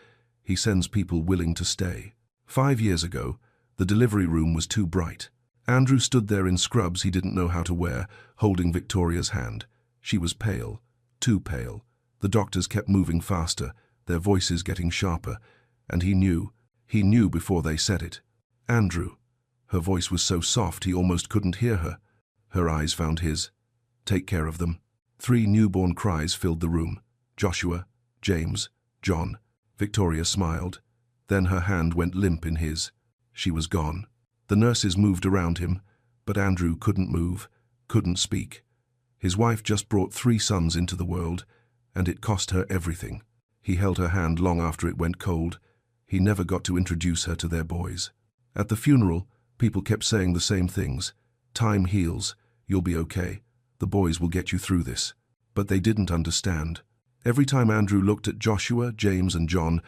he sends people willing to stay. 5 years ago, the delivery room was too bright. Andrew stood there in scrubs he didn't know how to wear, holding Victoria's hand. She was pale, too pale. The doctors kept moving faster, their voices getting sharper, and he knew before they said it. Andrew. Her voice was so soft he almost couldn't hear her. Her eyes found his. Take care of them. 3 newborn cries filled the room. Joshua, James, John. Victoria smiled. Then her hand went limp in his. She was gone. The nurses moved around him, but Andrew couldn't move, couldn't speak. His wife just brought 3 sons into the world, and it cost her everything. He held her hand long after it went cold. He never got to introduce her to their boys. At the funeral, people kept saying the same things. Time heals. You'll be okay. The boys will get you through this. But they didn't understand. Every time Andrew looked at Joshua, James, and John,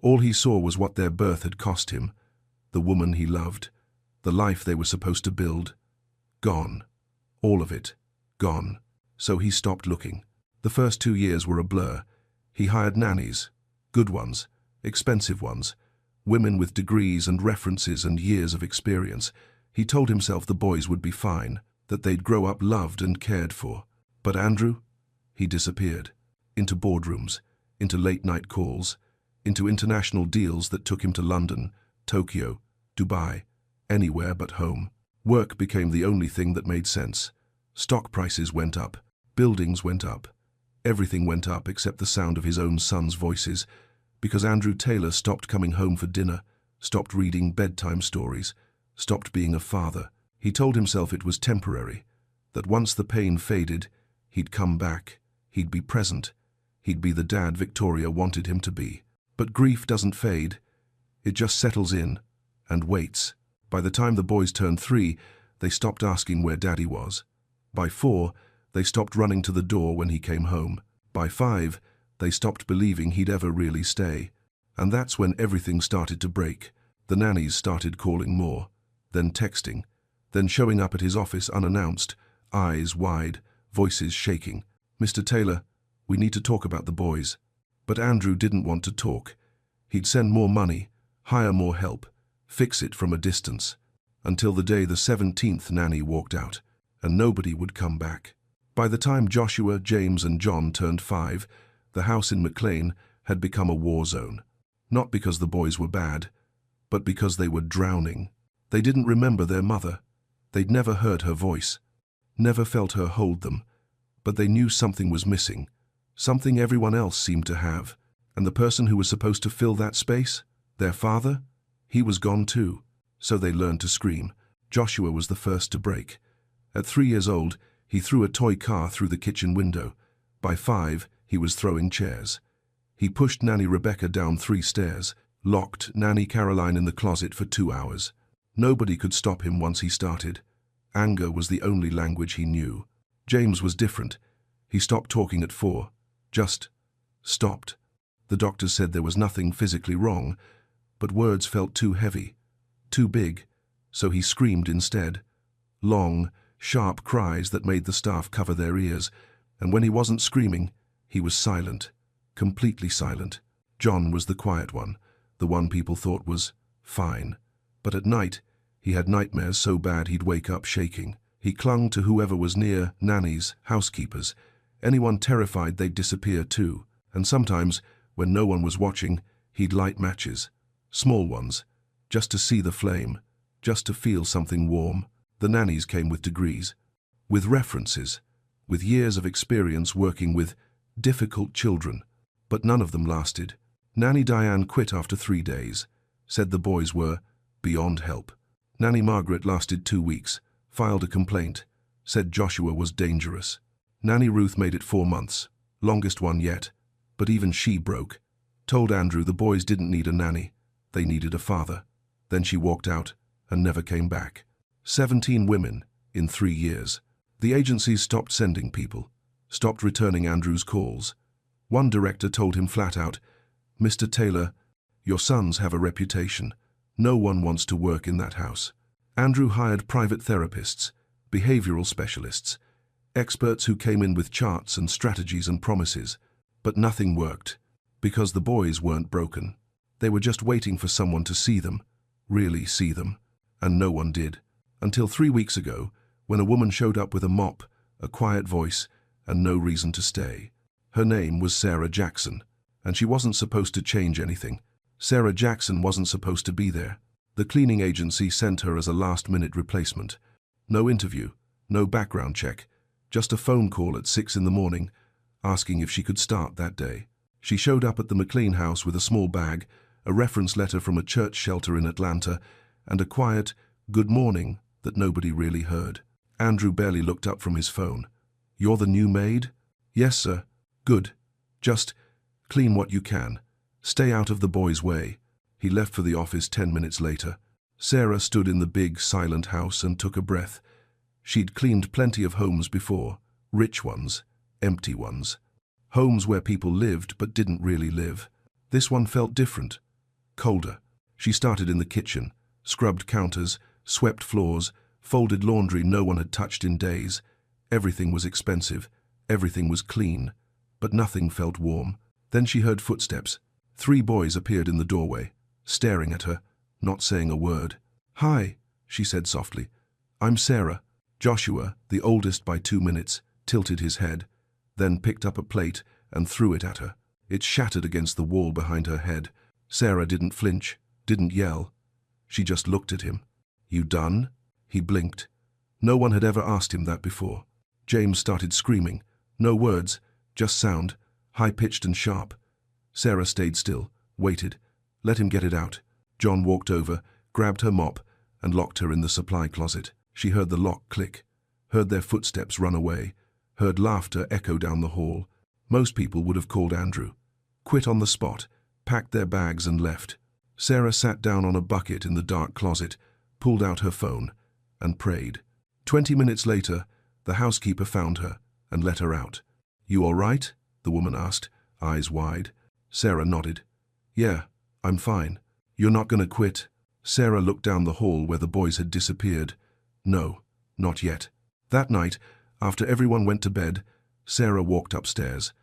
all he saw was what their birth had cost him. The woman he loved. The life they were supposed to build. Gone. All of it. Gone. So he stopped looking. The first 2 years were a blur. He hired nannies. Good ones. Expensive ones. Women with degrees and references and years of experience. He told himself the boys would be fine, that they'd grow up loved and cared for. But Andrew? He disappeared. Into boardrooms. Into late-night calls. Into international deals that took him to London, Tokyo, Dubai, anywhere but home. Work became the only thing that made sense. Stock prices went up. Buildings went up. Everything went up except the sound of his own sons' voices, because Andrew Taylor stopped coming home for dinner, stopped reading bedtime stories, stopped being a father. He told himself it was temporary, that once the pain faded, He'd come back. He'd be present. He'd be the dad Victoria wanted him to be. But grief doesn't fade. It just settles in and waits. By the time the boys turned 3, they stopped asking where Daddy was. By 4, they stopped running to the door when he came home. By 5, they stopped believing he'd ever really stay. And that's when everything started to break. The nannies started calling more, then texting, then showing up at his office unannounced, eyes wide, voices shaking. "Mr. Taylor, we need to talk about the boys." But Andrew didn't want to talk. He'd send more money, hire more help, fix it from a distance, until the day the 17th nanny walked out, and nobody would come back. By the time Joshua, James, and John turned 5, the house in McLean had become a war zone. Not because the boys were bad, but because they were drowning. They didn't remember their mother. They'd never heard her voice, never felt her hold them, but they knew something was missing, something everyone else seemed to have. And the person who was supposed to fill that space, their father, he was gone too. So they learned to scream. Joshua was the first to break. At 3 years old, he threw a toy car through the kitchen window. By 5, he was throwing chairs. He pushed Nanny Rebecca down 3 stairs, locked Nanny Caroline in the closet for 2 hours. Nobody could stop him once he started. Anger was the only language he knew. James was different. He stopped talking at 4. Just stopped. The doctors said there was nothing physically wrong, but words felt too heavy, too big, so he screamed instead. Long, sharp cries that made the staff cover their ears, and when he wasn't screaming, he was silent, completely silent. John was the quiet one, the one people thought was fine. But at night, he had nightmares so bad he'd wake up shaking. He clung to whoever was near, nannies, housekeepers, anyone terrified they'd disappear too. And sometimes, when no one was watching, he'd light matches, small ones, just to see the flame, just to feel something warm. The nannies came with degrees, with references, with years of experience working with difficult children, but none of them lasted. Nanny Diane quit after 3 days, said the boys were beyond help. Nanny Margaret lasted 2 weeks, filed a complaint, said Joshua was dangerous. Nanny Ruth made it 4 months, longest one yet, but even she broke. Told Andrew the boys didn't need a nanny, they needed a father. Then she walked out and never came back. 17 women in 3 years. The agencies stopped sending people, stopped returning Andrew's calls. One director told him flat out, "Mr. Taylor, your sons have a reputation. No one wants to work in that house." Andrew hired private therapists, behavioral specialists, experts who came in with charts and strategies and promises. But nothing worked, because the boys weren't broken. They were just waiting for someone to see them, really see them, and no one did. Until 3 weeks ago, when a woman showed up with a mop, a quiet voice, and no reason to stay. Her name was Sarah Jackson, and she wasn't supposed to change anything. Sarah Jackson wasn't supposed to be there. The cleaning agency sent her as a last-minute replacement. No interview, no background check, just a phone call at 6 in the morning, asking if she could start that day. She showed up at the McLean house with a small bag, a reference letter from a church shelter in Atlanta, and a quiet good morning that nobody really heard. Andrew barely looked up from his phone. "You're the new maid?" "Yes, sir." "Good. Just clean what you can. Stay out of the boys' way." He left for the office 10 minutes later. Sarah stood in the big, silent house and took a breath. She'd cleaned plenty of homes before, rich ones, empty ones. Homes where people lived but didn't really live. This one felt different, colder. She started in the kitchen, scrubbed counters, swept floors, folded laundry no one had touched in days. Everything was expensive, everything was clean, but nothing felt warm. Then she heard footsteps. 3 boys appeared in the doorway, staring at her, not saying a word. "Hi," she said softly. "I'm Sarah." Joshua, the oldest by 2 minutes, tilted his head, then picked up a plate and threw it at her. It shattered against the wall behind her head. Sarah didn't flinch, didn't yell. She just looked at him. "You done?" He blinked. No one had ever asked him that before. James started screaming. No words, just sound, high-pitched and sharp. Sarah stayed still, waited, let him get it out. John walked over, grabbed her mop, and locked her in the supply closet. She heard the lock click, heard their footsteps run away, heard laughter echo down the hall. Most people would have called Andrew. Quit on the spot, packed their bags and left. Sarah sat down on a bucket in the dark closet, pulled out her phone, and prayed. 20 minutes later, the housekeeper found her and let her out. "You all right?" the woman asked, eyes wide. Sarah nodded. "Yeah, I'm fine. You're not gonna quit?" Sarah looked down the hall where the boys had disappeared. "No, not yet." That night, after everyone went to bed, Sarah walked upstairs.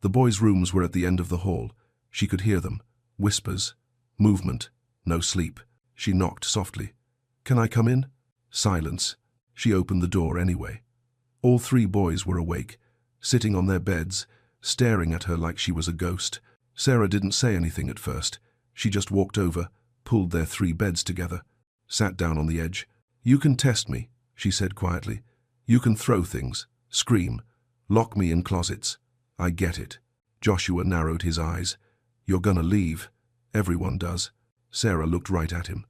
The boys' rooms were at the end of the hall. She could hear them. Whispers. Movement. No sleep. She knocked softly. "Can I come in?" Silence. She opened the door anyway. All 3 boys were awake, sitting on their beds, staring at her like she was a ghost. Sarah didn't say anything at first. She just walked over, pulled their 3 beds together, sat down on the edge. "You can test me," she said quietly. "You can throw things, scream, lock me in closets. I get it." Joshua narrowed his eyes. "You're gonna leave. Everyone does." Sarah looked right at him.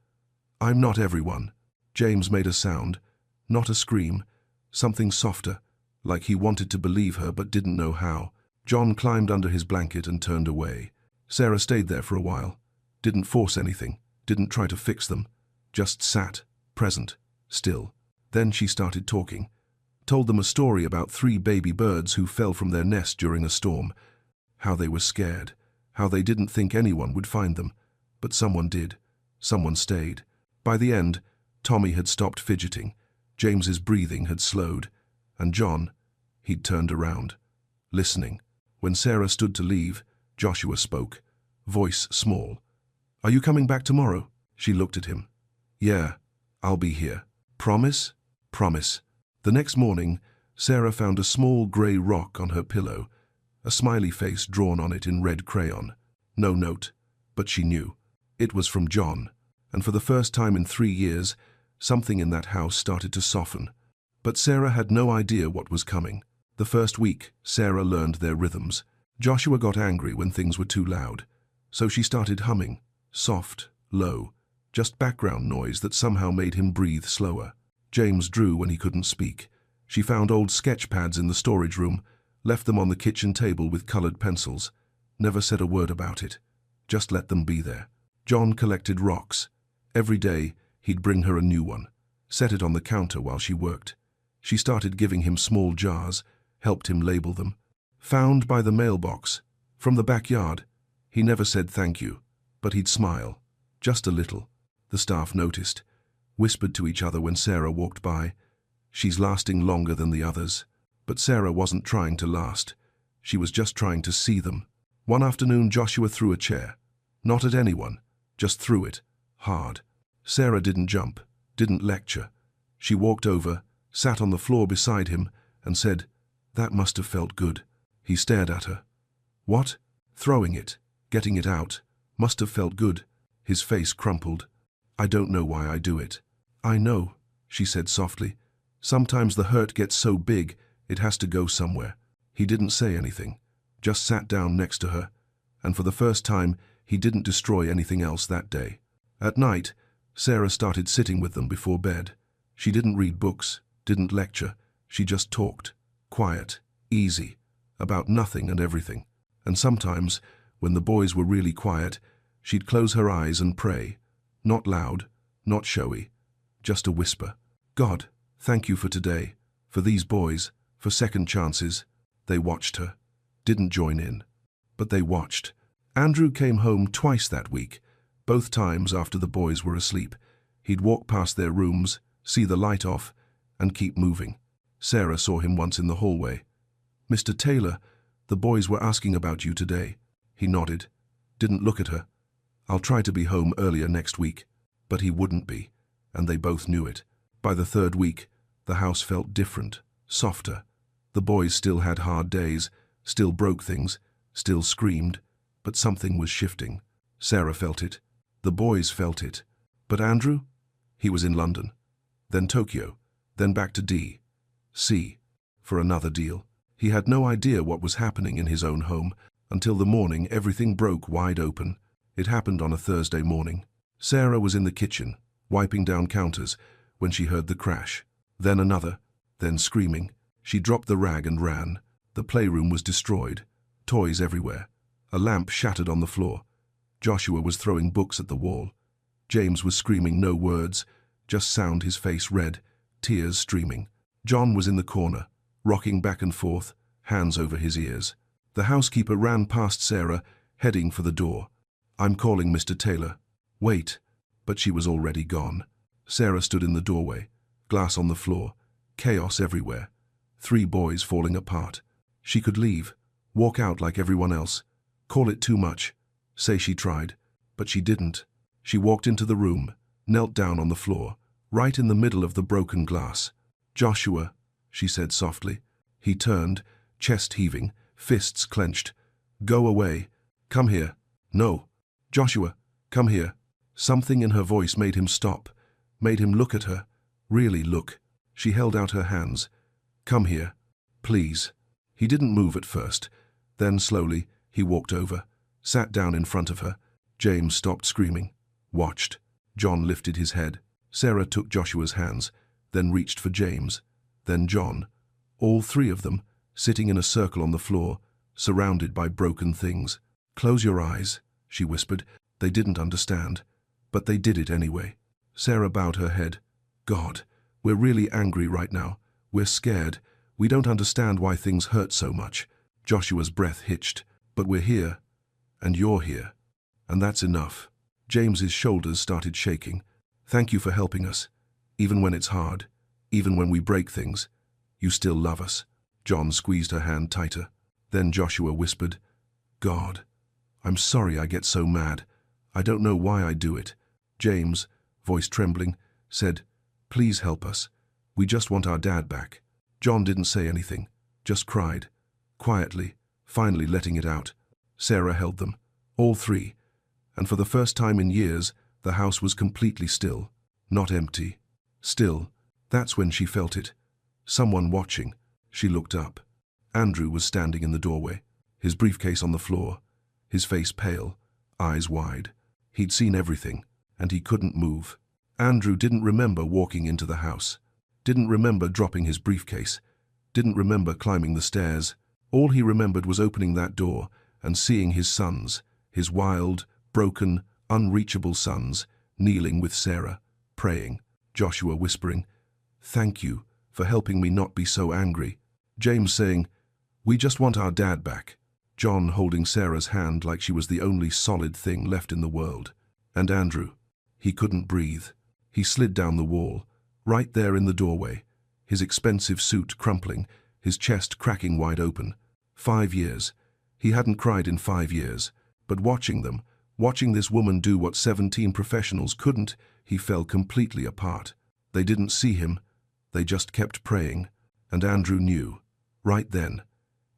"I'm not everyone." James made a sound, not a scream, something softer, like he wanted to believe her but didn't know how. John climbed under his blanket and turned away. Sarah stayed there for a while, didn't force anything, didn't try to fix them, just sat, present, still. Then she started talking, told them a story about 3 baby birds who fell from their nest during a storm, how they were scared, how they didn't think anyone would find them, but someone did, someone stayed. By the end, Tommy had stopped fidgeting, James's breathing had slowed, and John, he'd turned around, listening. When Sarah stood to leave, Joshua spoke, voice small. "Are you coming back tomorrow?" She looked at him. "Yeah, I'll be here." "Promise?" "Promise." The next morning, Sarah found a small grey rock on her pillow, a smiley face drawn on it in red crayon. No note, but she knew. It was from John, and for the first time in 3 years, something in that house started to soften. But Sarah had no idea what was coming. The first week, Sarah learned their rhythms. Joshua got angry when things were too loud, so she started humming, soft, low, just background noise that somehow made him breathe slower. James drew when he couldn't speak. She found old sketch pads in the storage room, left them on the kitchen table with colored pencils, never said a word about it, just let them be there. John collected rocks. Every day, he'd bring her a new one, set it on the counter while she worked. She started giving him small jars, helped him label them. Found by the mailbox, from the backyard. He never said thank you, but he'd smile, just a little. The staff noticed, whispered to each other when Sarah walked by. "She's lasting longer than the others." But Sarah wasn't trying to last. She was just trying to see them. One afternoon, Joshua threw a chair. Not at anyone, just threw it, hard. Sarah didn't jump, didn't lecture. She walked over, sat on the floor beside him, and said, "That must have felt good." He stared at her. "What?" "Throwing it, getting it out, must have felt good." His face crumpled. "I don't know why I do it." "I know," she said softly. "Sometimes the hurt gets so big, it has to go somewhere." He didn't say anything, just sat down next to her, and for the first time, he didn't destroy anything else that day. At night, Sarah started sitting with them before bed. She didn't read books, didn't lecture, she just talked, quiet, easy, about nothing and everything. And sometimes, when the boys were really quiet, she'd close her eyes and pray, not loud, not showy, just a whisper. "God, thank you for today, for these boys, for second chances." They watched her, didn't join in, but they watched. Andrew came home twice that week, both times after the boys were asleep. He'd walk past their rooms, see the light off, and keep moving. Sarah saw him once in the hallway. "Mr. Taylor, the boys were asking about you today." He nodded, didn't look at her. "I'll try to be home earlier next week." But he wouldn't be, and they both knew it. By the 3rd week, the house felt different, softer. The boys still had hard days, still broke things, still screamed, but something was shifting. Sarah felt it. The boys felt it. But Andrew? He was in London, then Tokyo, then back to D.C. for another deal. He had no idea what was happening in his own home until the morning everything broke wide open. It happened on a Thursday morning. Sarah was in the kitchen, wiping down counters, when she heard the crash. Then another, then screaming. She dropped the rag and ran. The playroom was destroyed. Toys everywhere. A lamp shattered on the floor. Joshua was throwing books at the wall. James was screaming no words, just sound, his face red, tears streaming. John was in the corner, rocking back and forth, hands over his ears. The housekeeper ran past Sarah, heading for the door. "I'm calling Mr. Taylor." "Wait." But she was already gone. Sarah stood in the doorway, glass on the floor, chaos everywhere. 3 boys falling apart. She could leave, walk out like everyone else, call it too much, say she tried, but she didn't. She walked into the room, knelt down on the floor, right in the middle of the broken glass. "Joshua," she said softly. He turned, chest heaving, fists clenched. "Go away. Come here." "No." "Joshua, come here." Something in her voice made him stop, made him look at her, really look. She held out her hands. "Come here, please." He didn't move at first. Then slowly, he walked over, sat down in front of her. James stopped screaming, watched. John lifted his head. Sarah took Joshua's hands, then reached for James, then John. All 3 of them, sitting in a circle on the floor, surrounded by broken things. "Close your eyes," she whispered. They didn't understand, but they did it anyway. Sarah bowed her head. "God, we're really angry right now. We're scared. We don't understand why things hurt so much." Joshua's breath hitched. "But we're here, and you're here, and that's enough." James's shoulders started shaking. "Thank you for helping us. Even when it's hard, even when we break things, you still love us." John squeezed her hand tighter. Then Joshua whispered, "God, I'm sorry I get so mad. I don't know why I do it." James, voice trembling, said, "Please help us. We just want our dad back." John didn't say anything, just cried, quietly, finally letting it out. Sarah held them, all 3, and for the first time in years, the house was completely still, not empty. Still, that's when she felt it. Someone watching. She looked up. Andrew was standing in the doorway, his briefcase on the floor, his face pale, eyes wide. He'd seen everything, and he couldn't move. Andrew didn't remember walking into the house, didn't remember dropping his briefcase, didn't remember climbing the stairs. All he remembered was opening that door and seeing his sons, his wild, broken, unreachable sons, kneeling with Sarah, praying. Joshua whispering, "Thank you for helping me not be so angry." James saying, "We just want our dad back." John holding Sarah's hand like she was the only solid thing left in the world. And Andrew, he couldn't breathe. He slid down the wall, right there in the doorway, his expensive suit crumpling, his chest cracking wide open. 5 years. He hadn't cried in 5 years, but watching them, watching this woman do what 17 professionals couldn't, he fell completely apart. They didn't see him, they just kept praying, and Andrew knew, right then.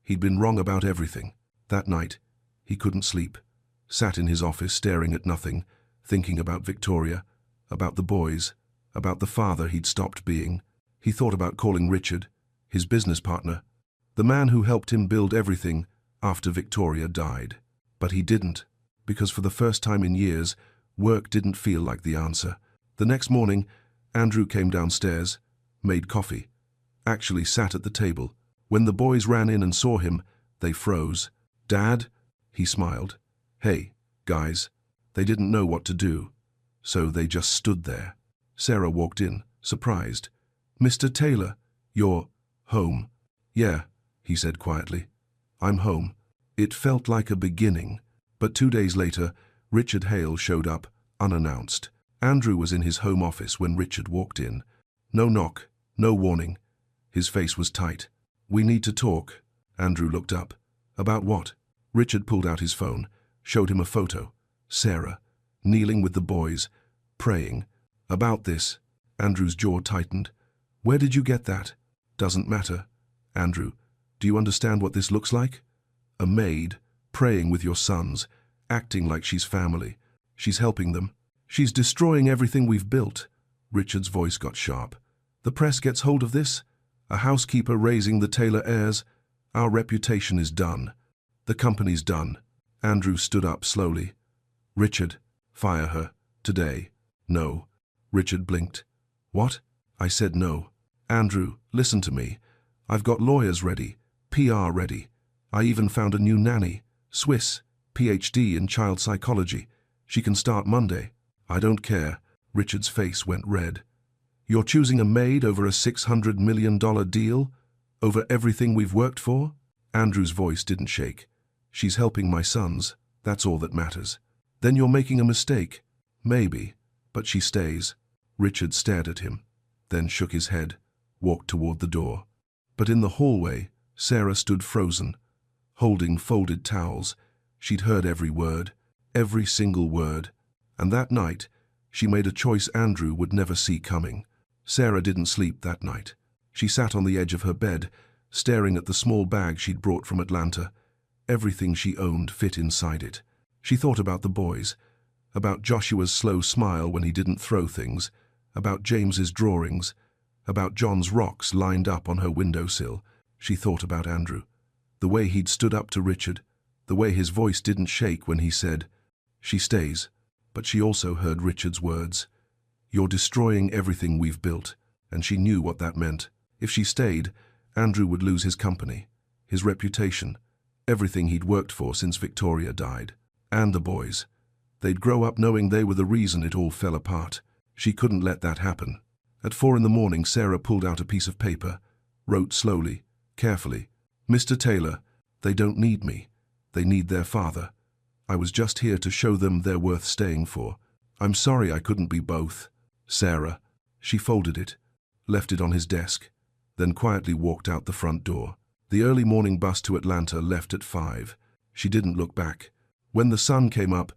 He'd been wrong about everything. That night, he couldn't sleep, sat in his office staring at nothing, thinking about Victoria, about the boys, about the father he'd stopped being. He thought about calling Richard, his business partner, the man who helped him build everything after Victoria died. But he didn't, because for the first time in years, work didn't feel like the answer. The next morning, Andrew came downstairs, made coffee, actually sat at the table. When the boys ran in and saw him, they froze. "Dad?" He smiled. "Hey, guys." They didn't know what to do, so they just stood there. Sarah walked in, surprised. "Mr. Taylor, you're home." "Yeah," he said quietly. "I'm home." It felt like a beginning, but 2 days later, Richard Hale showed up, unannounced. Andrew was in his home office when Richard walked in. No knock, no warning. His face was tight. "We need to talk." Andrew looked up. "About what?" Richard pulled out his phone, showed him a photo. Sarah, kneeling with the boys, praying. "About this." Andrew's jaw tightened. "Where did you get that?" "Doesn't matter." "Andrew, do you understand what this looks like? A maid, praying with your sons, acting like she's family. She's helping them. She's destroying everything we've built." Richard's voice got sharp. "The press gets hold of this? A housekeeper raising the Taylor heirs? Our reputation is done. The company's done." Andrew stood up slowly. "Richard, fire her. Today." "No." Richard blinked. "What?" "I said no. Andrew, listen to me. I've got lawyers ready, PR ready. I even found a new nanny, Swiss, PhD in child psychology. She can start Monday. I don't care. Richard's face went red. You're choosing a maid over a $600 million deal? Over everything we've worked for? Andrew's voice didn't shake. She's helping my sons. That's all that matters. Then you're making a mistake. Maybe, but she stays. Richard stared at him, then shook his head, walked toward the door. But in the hallway, Sarah stood frozen, holding folded towels. She'd heard every word, every single word. And that night, she made a choice Andrew would never see coming. Sarah didn't sleep that night. She sat on the edge of her bed, staring at the small bag she'd brought from Atlanta. Everything she owned fit inside it. She thought about the boys, about Joshua's slow smile when he didn't throw things, about James's drawings, about John's rocks lined up on her windowsill. She thought about Andrew, the way he'd stood up to Richard, the way his voice didn't shake when he said, "She stays." But she also heard Richard's words, "You're destroying everything we've built," and she knew what that meant. If she stayed, Andrew would lose his company, his reputation, everything he'd worked for since Victoria died. And the boys. They'd grow up knowing they were the reason it all fell apart. She couldn't let that happen. At 4 a.m, Sarah pulled out a piece of paper, wrote slowly, carefully, "Mr. Taylor, they don't need me. They need their father. I was just here to show them they're worth staying for. I'm sorry I couldn't be both. Sarah." She folded it, left it on his desk, then quietly walked out the front door. The early morning bus to Atlanta left at 5. She didn't look back. When the sun came up,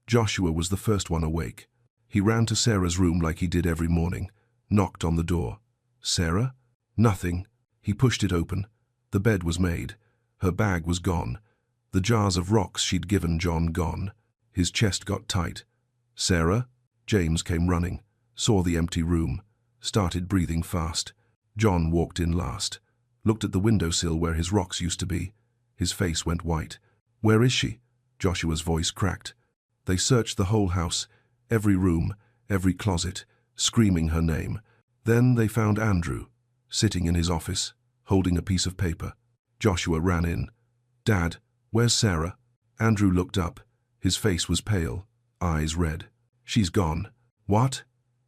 Joshua was the first one awake. He ran to Sarah's room like he did every morning, knocked on the door. "Sarah?" "Nothing." He pushed it open. The bed was made. Her bag was gone. The jars of rocks she'd given John gone. His chest got tight. "Sarah?" James came running, saw the empty room, started breathing fast. John walked in last, looked at the windowsill where his rocks used to be. His face went white. "Where is she?" Joshua's voice cracked. They searched the whole house, every room, every closet, screaming her name. Then they found Andrew, sitting in his office, holding a piece of paper. Joshua ran in. "Dad, where's Sarah?" Andrew looked up. His face was pale, eyes red. "She's gone." "What?"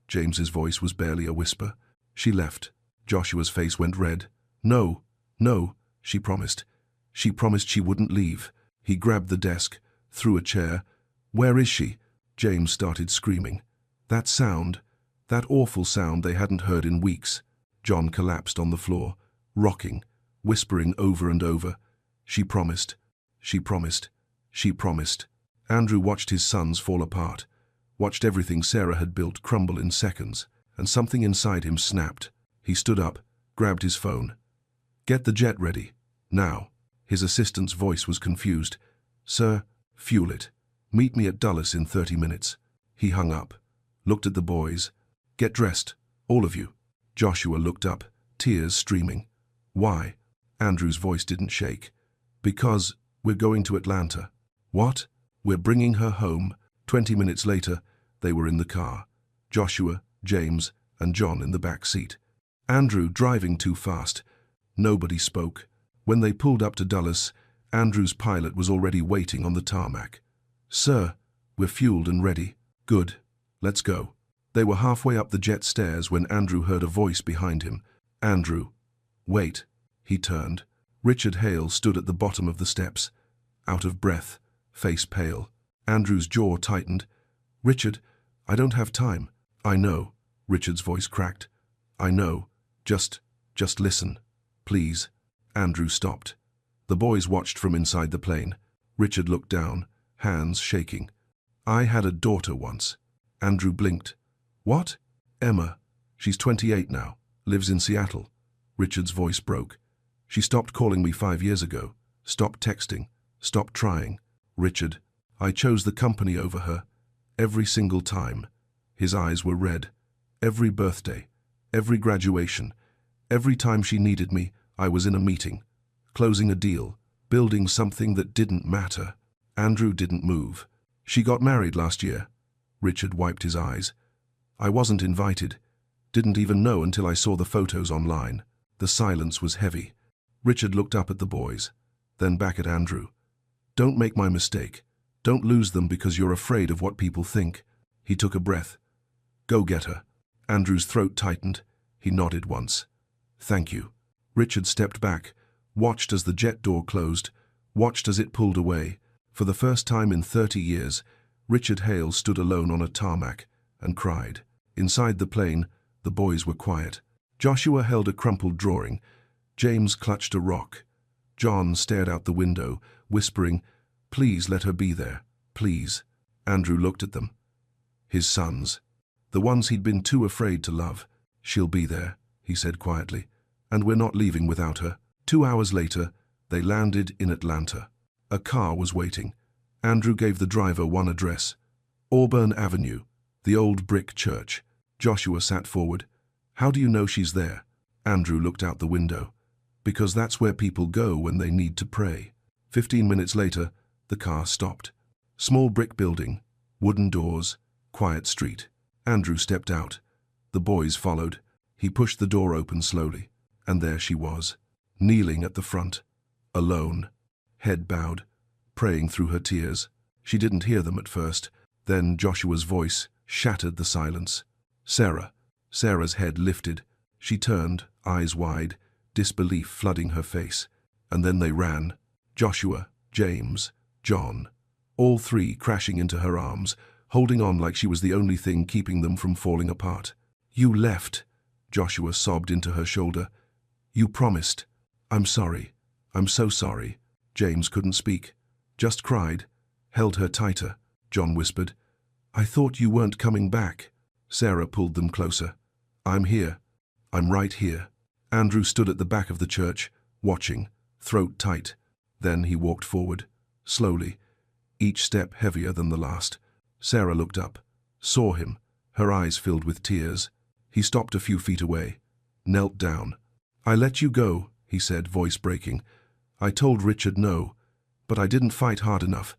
James's voice was barely a whisper. "She left." Joshua's face went red. "No, no," she promised. She promised she wouldn't leave. He grabbed the desk, threw a chair. "Where is she?" James started screaming. That sound, that awful sound they hadn't heard in weeks. John collapsed on the floor, rocking, whispering over and over, "She promised, she promised, she promised." Andrew watched his sons fall apart, watched everything Sarah had built crumble in seconds, and something inside him snapped. He stood up, grabbed his phone. "Get the jet ready, now." His assistant's voice was confused. "Sir, fuel it. Meet me at Dulles in 30 minutes. He hung up, looked at the boys. "Get dressed, all of you." Joshua looked up, tears streaming. "Why?" Andrew's voice didn't shake. "Because we're going to Atlanta." "What?" "We're bringing her home." 20 minutes later, they were in the car. Joshua, James, and John in the back seat. Andrew driving too fast. Nobody spoke. When they pulled up to Dulles, Andrew's pilot was already waiting on the tarmac. "Sir, we're fueled and ready." "Good. Let's go." They were halfway up the jet stairs when Andrew heard a voice behind him. "Andrew." "Wait." He turned. Richard Hale stood at the bottom of the steps, out of breath, face pale. Andrew's jaw tightened. "Richard, I don't have time." "I know." Richard's voice cracked. "I know. Just listen. Please." Andrew stopped. The boys watched from inside the plane. Richard looked down, hands shaking. "I had a daughter once." Andrew blinked. "What?" "Emma. She's 28 now, lives in Seattle." Richard's voice broke. "She stopped calling me 5 years ago, stopped texting, stopped trying." "Richard, I chose the company over her. Every single time." His eyes were red. "Every birthday, every graduation, every time she needed me, I was in a meeting, closing a deal, building something that didn't matter." Andrew didn't move. "She got married last year." Richard wiped his eyes. "I wasn't invited. Didn't even know until I saw the photos online. The silence was heavy. Richard looked up at the boys, then back at Andrew. "Don't make my mistake. Don't lose them because you're afraid of what people think." He took a breath. "Go get her." Andrew's throat tightened. He nodded once. "Thank you." Richard stepped back, watched as the jet door closed, watched as it pulled away. For the first time in 30 years, Richard Hale stood alone on a tarmac and cried. Inside the plane, the boys were quiet. Joshua held a crumpled drawing. James clutched a rock. John stared out the window, whispering, "Please let her be there, please." Andrew looked at them. His sons. The ones he'd been too afraid to love. "She'll be there," he said quietly, "and we're not leaving without her." 2 hours later, they landed in Atlanta. A car was waiting. Andrew gave the driver one address. Auburn Avenue, the old brick church. Joshua sat forward. "How do you know she's there?" Andrew looked out the window. "Because that's where people go when they need to pray." 15 minutes later, the car stopped. Small brick building, wooden doors, quiet street. Andrew stepped out. The boys followed. He pushed the door open slowly, and there she was, kneeling at the front, alone, head bowed, praying through her tears. She didn't hear them at first. Then Joshua's voice shattered the silence. "Sarah." Sarah's head lifted. She turned, eyes wide, disbelief flooding her face. And then they ran. Joshua, James, John, all three crashing into her arms, holding on like she was the only thing keeping them from falling apart. "You left," Joshua sobbed into her shoulder. "You promised." "I'm sorry. I'm so sorry." James couldn't speak, just cried, held her tighter. John whispered, "I thought you weren't coming back." Sarah pulled them closer. "I'm here. I'm right here." Andrew stood at the back of the church, watching, throat tight. Then he walked forward, slowly, each step heavier than the last. Sarah looked up, saw him, her eyes filled with tears. He stopped a few feet away, knelt down. "I let you go," he said, voice breaking. "I told Richard no, but I didn't fight hard enough.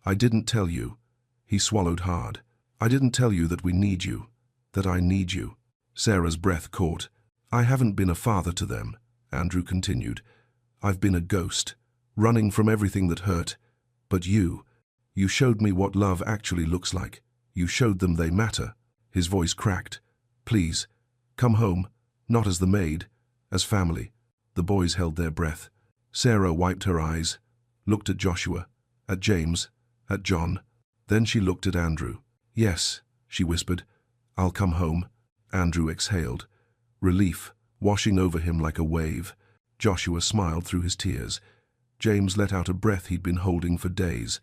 I didn't tell you." He swallowed hard. "I didn't tell you that we need you, that I need you." Sarah's breath caught. "I haven't been a father to them," Andrew continued. "I've been a ghost, running from everything that hurt. But you showed me what love actually looks like. You showed them they matter." His voice cracked. "Please, come home, not as the maid, as family." The boys held their breath. Sarah wiped her eyes, looked at Joshua, at James, at John. Then she looked at Andrew. "Yes," she whispered, "I'll come home." Andrew exhaled, relief washing over him like a wave. Joshua smiled through his tears. James let out a breath he'd been holding for days.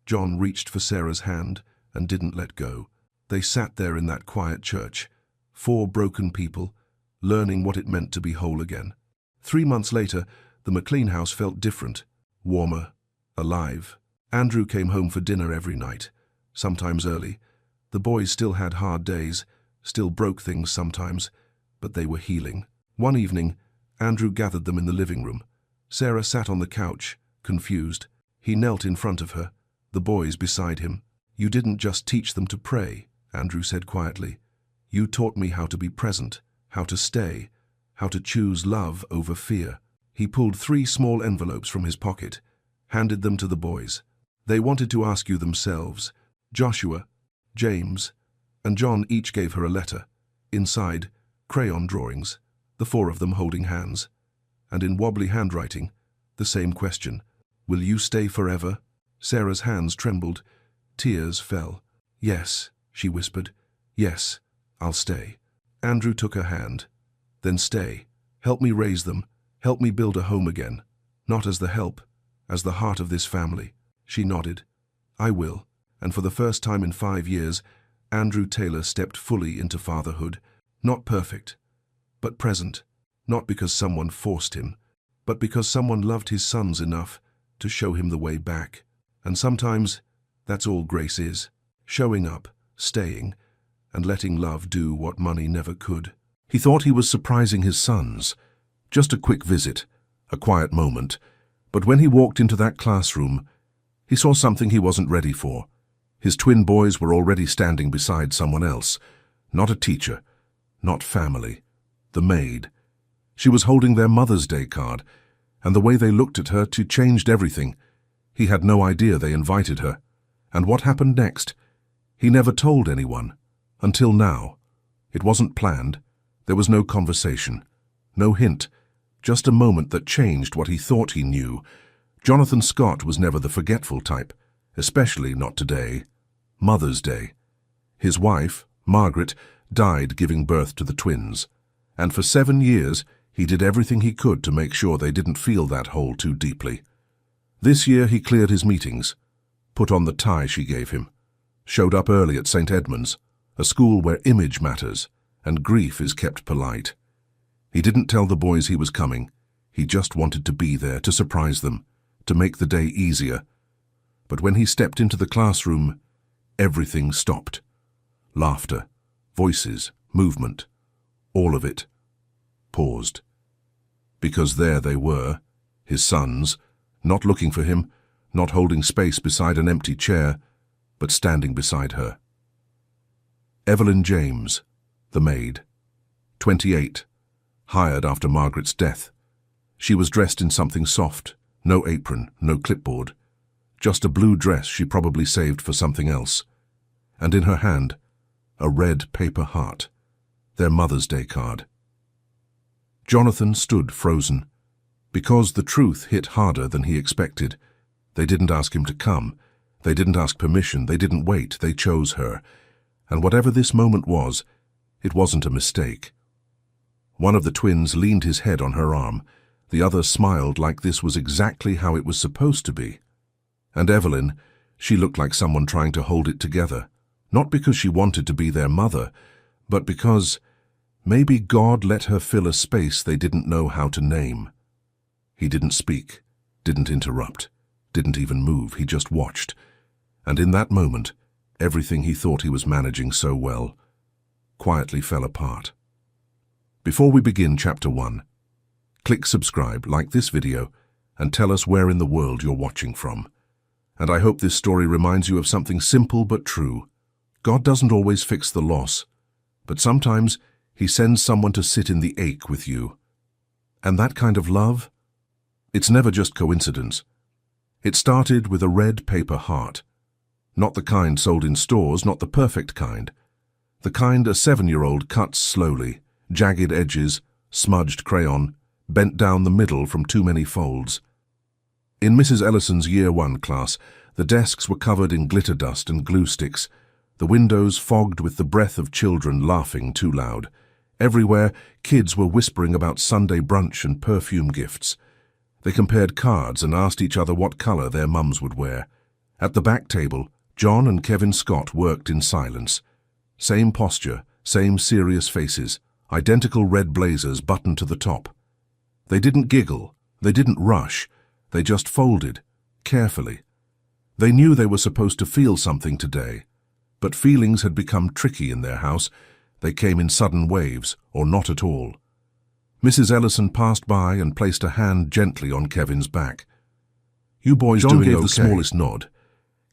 John reached for Sarah's hand and didn't let go. They sat there in that quiet church, 4 broken people, learning what it meant to be whole again. 3 months later, the McLean house felt different, warmer, alive. Andrew came home for dinner every night, sometimes early. The boys still had hard days, still broke things sometimes, but they were healing. One evening, Andrew gathered them in the living room. Sarah sat on the couch, confused. He knelt in front of her, the boys beside him. "You didn't just teach them to pray," Andrew said quietly. "You taught me how to be present, how to stay, how to choose love over fear." He pulled 3 small envelopes from his pocket, handed them to the boys. "They wanted to ask you themselves." Joshua, James, and John each gave her a letter. Inside, crayon drawings, the 4 of them holding hands. And in wobbly handwriting, the same question. "Will you stay forever?" Sarah's hands trembled. Tears fell. "Yes," she whispered. "Yes, I'll stay." Andrew took her hand. "Then stay. Help me raise them. Help me build a home again. Not as the help, as the heart of this family." She nodded. "I will." And for the first time in 5 years, Andrew Taylor stepped fully into fatherhood. Not perfect, but present. Not because someone forced him, but because someone loved his sons enough to show him the way back. And sometimes, that's all grace is. Showing up, staying, and letting love do what money never could. He thought he was surprising his sons. Just a quick visit, a quiet moment. But when he walked into that classroom, he saw something he wasn't ready for. His twin boys were already standing beside someone else. Not a teacher, not family. The maid. She was holding their Mother's Day card, and the way they looked at her changed everything. He had no idea they invited her. And what happened next? He never told anyone. Until now. It wasn't planned. There was no conversation. No hint. Just a moment that changed what he thought he knew. Jonathan Scott was never the forgetful type, especially not today. Mother's Day. His wife, Margaret, died giving birth to the twins. And for 7 years, he did everything he could to make sure they didn't feel that hole too deeply. This year he cleared his meetings, put on the tie she gave him, showed up early at St. Edmund's, a school where image matters and grief is kept polite. He didn't tell the boys he was coming. He just wanted to be there, to surprise them, to make the day easier. But when he stepped into the classroom, everything stopped. Laughter, voices, movement, all of it paused. Because there they were, his sons, not looking for him, not holding space beside an empty chair, but standing beside her. Evelyn James, the maid, 28, hired after Margaret's death. She was dressed in something soft, no apron, no clipboard, just a blue dress she probably saved for something else. And in her hand, a red paper heart, their Mother's Day card. Jonathan stood frozen. Because the truth hit harder than he expected. They didn't ask him to come. They didn't ask permission. They didn't wait. They chose her. And whatever this moment was, it wasn't a mistake. One of the twins leaned his head on her arm. The other smiled like this was exactly how it was supposed to be. And Evelyn, she looked like someone trying to hold it together. Not because she wanted to be their mother, but because maybe God let her fill a space they didn't know how to name. He didn't speak, didn't interrupt, didn't even move. He just watched. And in that moment, everything he thought he was managing so well quietly fell apart. Before we begin Chapter 1, click subscribe, like this video, and tell us where in the world you're watching from. And I hope this story reminds you of something simple but true. God doesn't always fix the loss, but sometimes He sends someone to sit in the ache with you. And that kind of love, it's never just coincidence. It started with a red paper heart. Not the kind sold in stores, not the perfect kind. The kind a 7-year-old cuts slowly, jagged edges, smudged crayon, bent down the middle from too many folds. In Mrs. Ellison's Year 1 class, the desks were covered in glitter dust and glue sticks, the windows fogged with the breath of children laughing too loud. Everywhere, kids were whispering about Sunday brunch and perfume gifts. They compared cards and asked each other what color their mums would wear. At the back table, John and Kevin Scott worked in silence. Same posture, same serious faces, identical red blazers buttoned to the top. They didn't giggle, they didn't rush, they just folded, carefully. They knew they were supposed to feel something today, but feelings had become tricky in their house. They came in sudden waves, or not at all. Mrs. Ellison passed by and placed a hand gently on Kevin's back. "You boys doing okay?" John gave the smallest nod.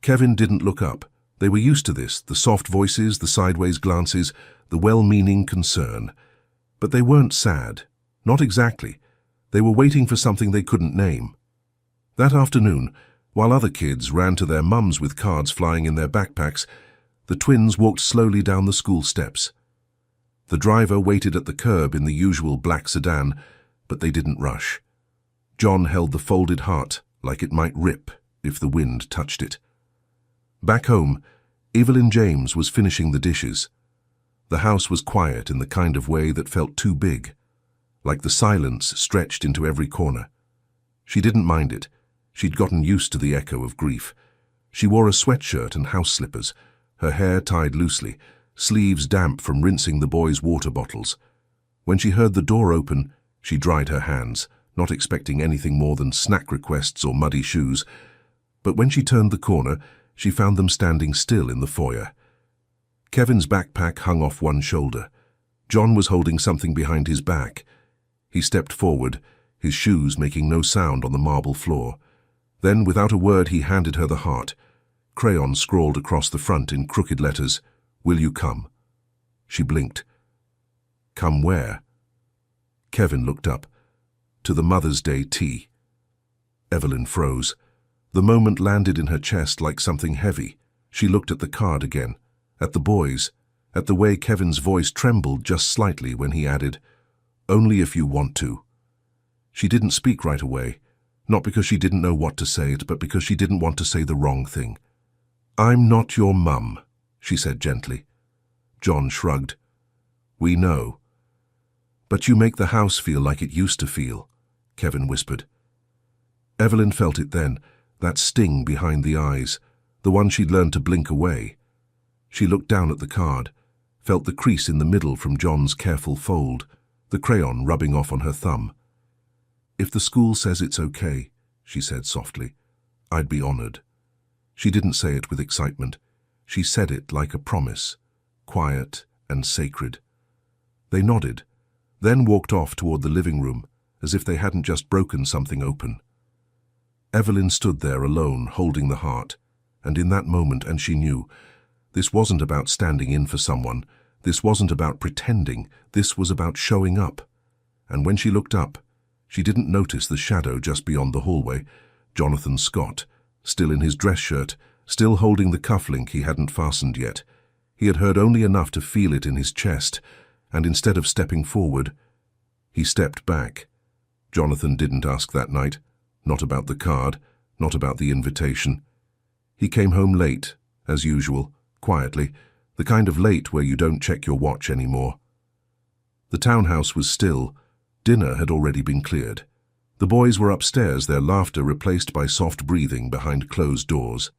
Kevin didn't look up. They were used to this, the soft voices, the sideways glances, the well-meaning concern. But they weren't sad. Not exactly. They were waiting for something they couldn't name. That afternoon, while other kids ran to their mums with cards flying in their backpacks, the twins walked slowly down the school steps. The driver waited at the curb in the usual black sedan, but they didn't rush. John held the folded heart like it might rip if the wind touched it. Back home, Evelyn James was finishing the dishes. The house was quiet in the kind of way that felt too big, like the silence stretched into every corner. She didn't mind it. She'd gotten used to the echo of grief. She wore a sweatshirt and house slippers, her hair tied loosely, sleeves damp from rinsing the boys' water bottles. When she heard the door open, she dried her hands, not expecting anything more than snack requests or muddy shoes. But when she turned the corner, she found them standing still in the foyer. Kevin's backpack hung off one shoulder. John was holding something behind his back. He stepped forward, his shoes making no sound on the marble floor. Then, without a word, he handed her the heart. Crayon scrawled across the front in crooked letters, "Will you come?" She blinked. Come where? Kevin looked up. To the Mother's Day tea. Evelyn froze. The moment landed in her chest like something heavy. She looked at the card again, at the boys, at the way Kevin's voice trembled just slightly when he added, "Only if you want to." She didn't speak right away, not because she didn't know what to say, but because she didn't want to say the wrong thing. "I'm not your mum," she said gently. John shrugged. "We know." "But you make the house feel like it used to feel," Kevin whispered. Evelyn felt it then, that sting behind the eyes, the one she'd learned to blink away. She looked down at the card, felt the crease in the middle from John's careful fold, the crayon rubbing off on her thumb. "If the school says it's okay," she said softly, "I'd be honored." She didn't say it with excitement. She said it like a promise, quiet and sacred. They nodded, then walked off toward the living room, as if they hadn't just broken something open. Evelyn stood there alone, holding the heart, and in that moment, and she knew, this wasn't about standing in for someone, this wasn't about pretending, this was about showing up. And when she looked up, she didn't notice the shadow just beyond the hallway, Jonathan Scott, still in his dress shirt, still holding the cufflink he hadn't fastened yet. He had heard only enough to feel it in his chest, and instead of stepping forward, he stepped back. Jonathan didn't ask that night, not about the card, not about the invitation. He came home late, as usual, quietly, the kind of late where you don't check your watch anymore. The townhouse was still. Dinner had already been cleared. The boys were upstairs, their laughter replaced by soft breathing behind closed doors.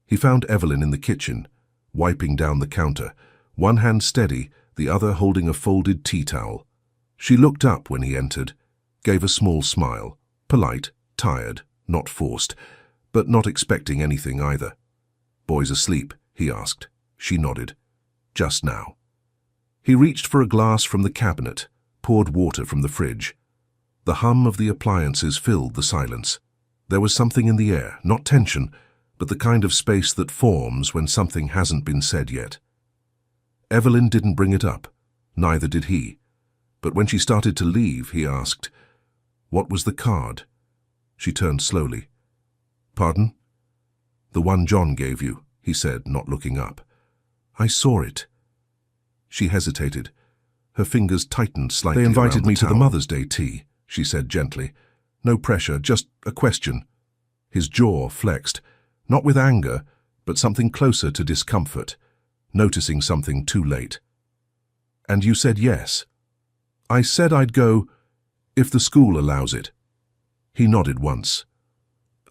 He found Evelyn in the kitchen, wiping down the counter, one hand steady, the other holding a folded tea towel. She looked up when he entered, gave a small smile, polite, tired, not forced, but not expecting anything either. "Boys asleep?" he asked. She nodded. "Just now." He reached for a glass from the cabinet, poured water from the fridge. The hum of the appliances filled the silence. There was something in the air, not tension, but the kind of space that forms when something hasn't been said yet. Evelyn didn't bring it up, neither did he. But when she started to leave, he asked, "What was the card?" She turned slowly. "Pardon?" "The one John gave you," he said, not looking up. "I saw it." She hesitated. Her fingers tightened slightly. "They invited me to the Mother's Day tea," she said gently. "No pressure, just a question." His jaw flexed, not with anger, but something closer to discomfort, noticing something too late. "And you said yes?" "I said I'd go if the school allows it." He nodded once.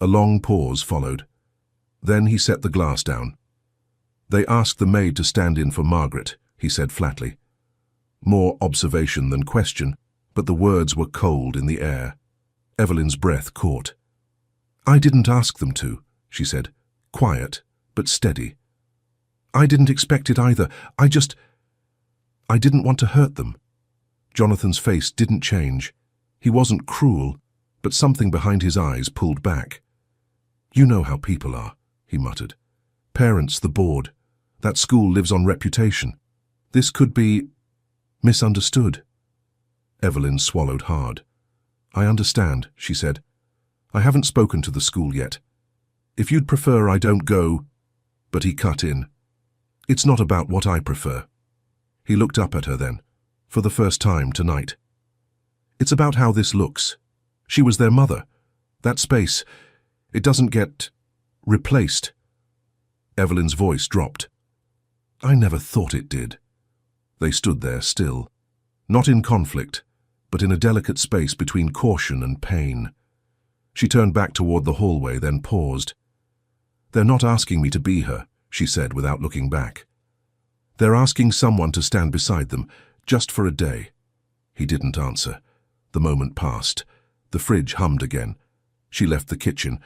A long pause followed. Then he set the glass down. "They asked the maid to stand in for Margaret," he said flatly. More observation than question, but the words were cold in the air. Evelyn's breath caught. "I didn't ask them to," she said, quiet but steady. "I didn't expect it either. I didn't want to hurt them." Jonathan's face didn't change. He wasn't cruel, but something behind his eyes pulled back. "You know how people are," he muttered. "Parents, the board. That school lives on reputation. This could be misunderstood." Evelyn swallowed hard. "I understand," she said. "I haven't spoken to the school yet. If you'd prefer I don't go—" But he cut in. "It's not about what I prefer." He looked up at her then, for the first time tonight. "It's about how this looks. She was their mother. That space, it doesn't get replaced." Evelyn's voice dropped. "I never thought it did." They stood there still, not in conflict, but in a delicate space between caution and pain. She turned back toward the hallway, then paused. "They're not asking me to be her," she said without looking back. "They're asking someone to stand beside them, just for a day." He didn't answer. The moment passed. The fridge hummed again. She left the kitchen,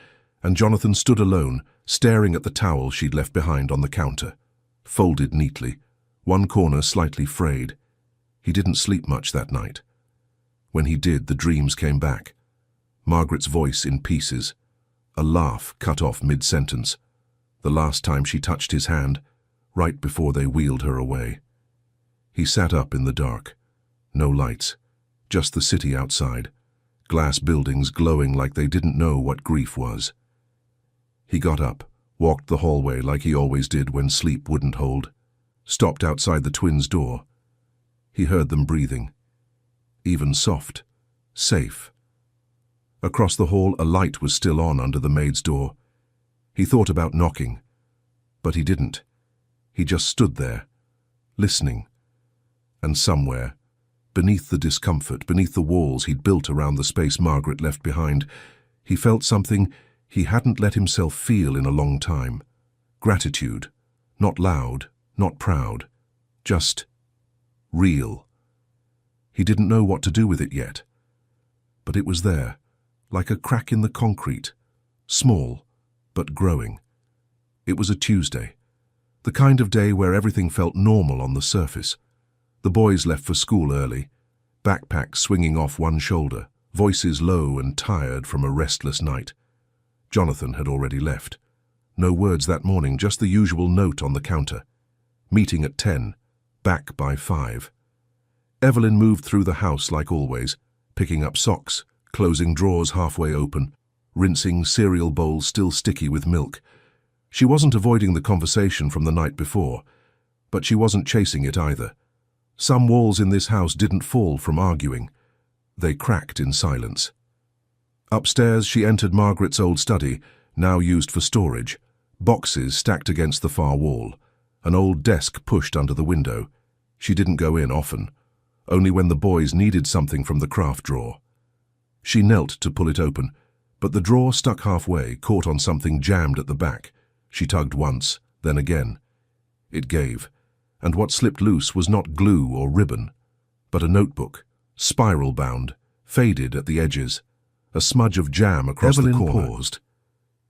and Jonathan stood alone, staring at the towel she'd left behind on the counter, folded neatly, one corner slightly frayed. He didn't sleep much that night. When he did, the dreams came back. Margaret's voice in pieces, a laugh cut off mid-sentence, the last time she touched his hand, right before they wheeled her away. He sat up in the dark. No lights, just the city outside, glass buildings glowing like they didn't know what grief was. He got up, walked the hallway like he always did when sleep wouldn't hold, stopped outside the twins' door. He heard them breathing. Even soft, safe. Across the hall, a light was still on under the maid's door. He thought about knocking, but he didn't. He just stood there, listening. And somewhere, beneath the discomfort, beneath the walls he'd built around the space Margaret left behind, he felt something he hadn't let himself feel in a long time. Gratitude. Not loud, not proud. Just real. He didn't know what to do with it yet. But it was there, like a crack in the concrete. Small, but growing. It was a Tuesday. The kind of day where everything felt normal on the surface. The boys left for school early, backpacks swinging off one shoulder, voices low and tired from a restless night. Jonathan had already left. No words that morning, just the usual note on the counter. Meeting at 10, back by 5. Evelyn moved through the house like always, picking up socks, closing drawers halfway open, rinsing cereal bowls still sticky with milk. She wasn't avoiding the conversation from the night before, but she wasn't chasing it either. Some walls in this house didn't fall from arguing. They cracked in silence. Upstairs, she entered Margaret's old study, now used for storage, boxes stacked against the far wall, an old desk pushed under the window. She didn't go in often, only when the boys needed something from the craft drawer. She knelt to pull it open, but the drawer stuck halfway, caught on something jammed at the back. She tugged once, then again. It gave, and what slipped loose was not glue or ribbon, but a notebook, spiral-bound, faded at the edges, a smudge of jam across the corner. Evelyn paused.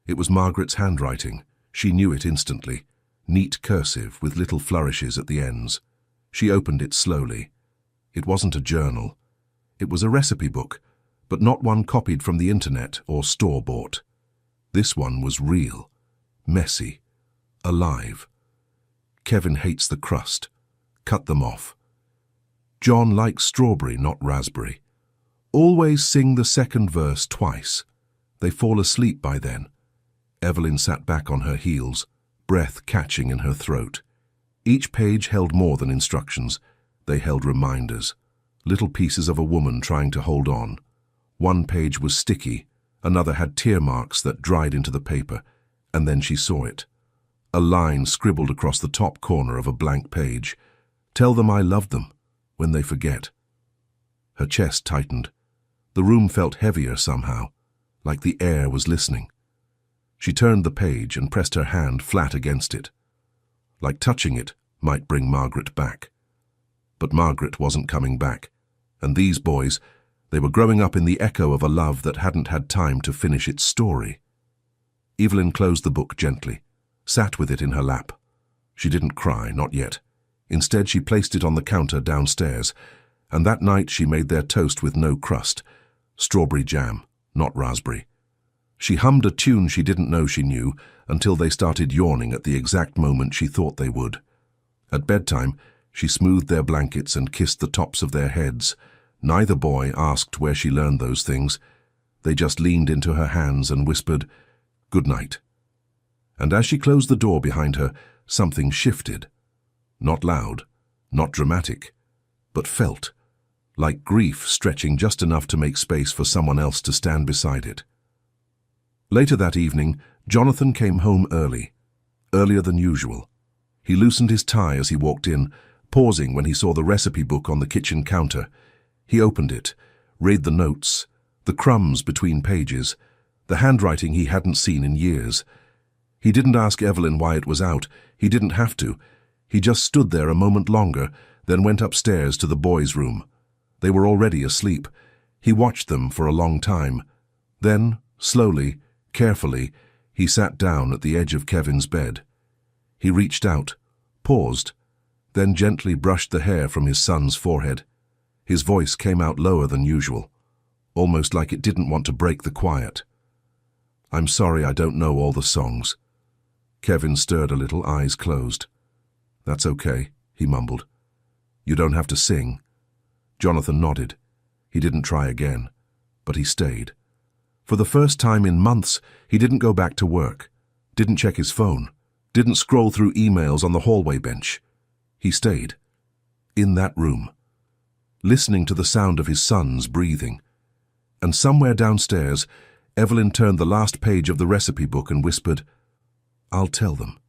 It was Margaret's handwriting. She knew it instantly. Neat cursive with little flourishes at the ends. She opened it slowly. It wasn't a journal. It was a recipe book, but not one copied from the internet or store-bought. This one was real, messy, alive. Kevin hates the crust. Cut them off. John likes strawberry, not raspberry. Always sing the second verse twice. They fall asleep by then. Evelyn sat back on her heels, breath catching in her throat. Each page held more than instructions. They held reminders, little pieces of a woman trying to hold on. One page was sticky, another had tear marks that dried into the paper, and then she saw it. A line scribbled across the top corner of a blank page. Tell them I love them, when they forget. Her chest tightened. The room felt heavier somehow, like the air was listening. She turned the page and pressed her hand flat against it. Like touching it might bring Margaret back. But Margaret wasn't coming back, and these boys, they were growing up in the echo of a love that hadn't had time to finish its story. Evelyn closed the book gently, sat with it in her lap. She didn't cry, not yet. Instead, she placed it on the counter downstairs, and that night she made their toast with no crust, strawberry jam, not raspberry. She hummed a tune she didn't know she knew until they started yawning at the exact moment she thought they would. At bedtime, she smoothed their blankets and kissed the tops of their heads. Neither boy asked where she learned those things. They just leaned into her hands and whispered, "Good night." And as she closed the door behind her, something shifted. Not loud, not dramatic, but felt, like grief stretching just enough to make space for someone else to stand beside it. Later that evening, Jonathan came home early, earlier than usual. He loosened his tie as he walked in, pausing when he saw the recipe book on the kitchen counter. He opened it, read the notes, the crumbs between pages, the handwriting he hadn't seen in years. He didn't ask Evelyn why it was out. He didn't have to. He just stood there a moment longer, then went upstairs to the boys' room. They were already asleep. He watched them for a long time. Then, slowly, carefully, he sat down at the edge of Kevin's bed. He reached out, paused, then gently brushed the hair from his son's forehead. His voice came out lower than usual, almost like it didn't want to break the quiet. "I'm sorry I don't know all the songs." Kevin stirred a little, eyes closed. "That's okay," he mumbled. "You don't have to sing." Jonathan nodded. He didn't try again, but he stayed. For the first time in months, he didn't go back to work, didn't check his phone, didn't scroll through emails on the hallway bench. He stayed, in that room, listening to the sound of his son's breathing. And somewhere downstairs, Evelyn turned the last page of the recipe book and whispered, "I'll tell them."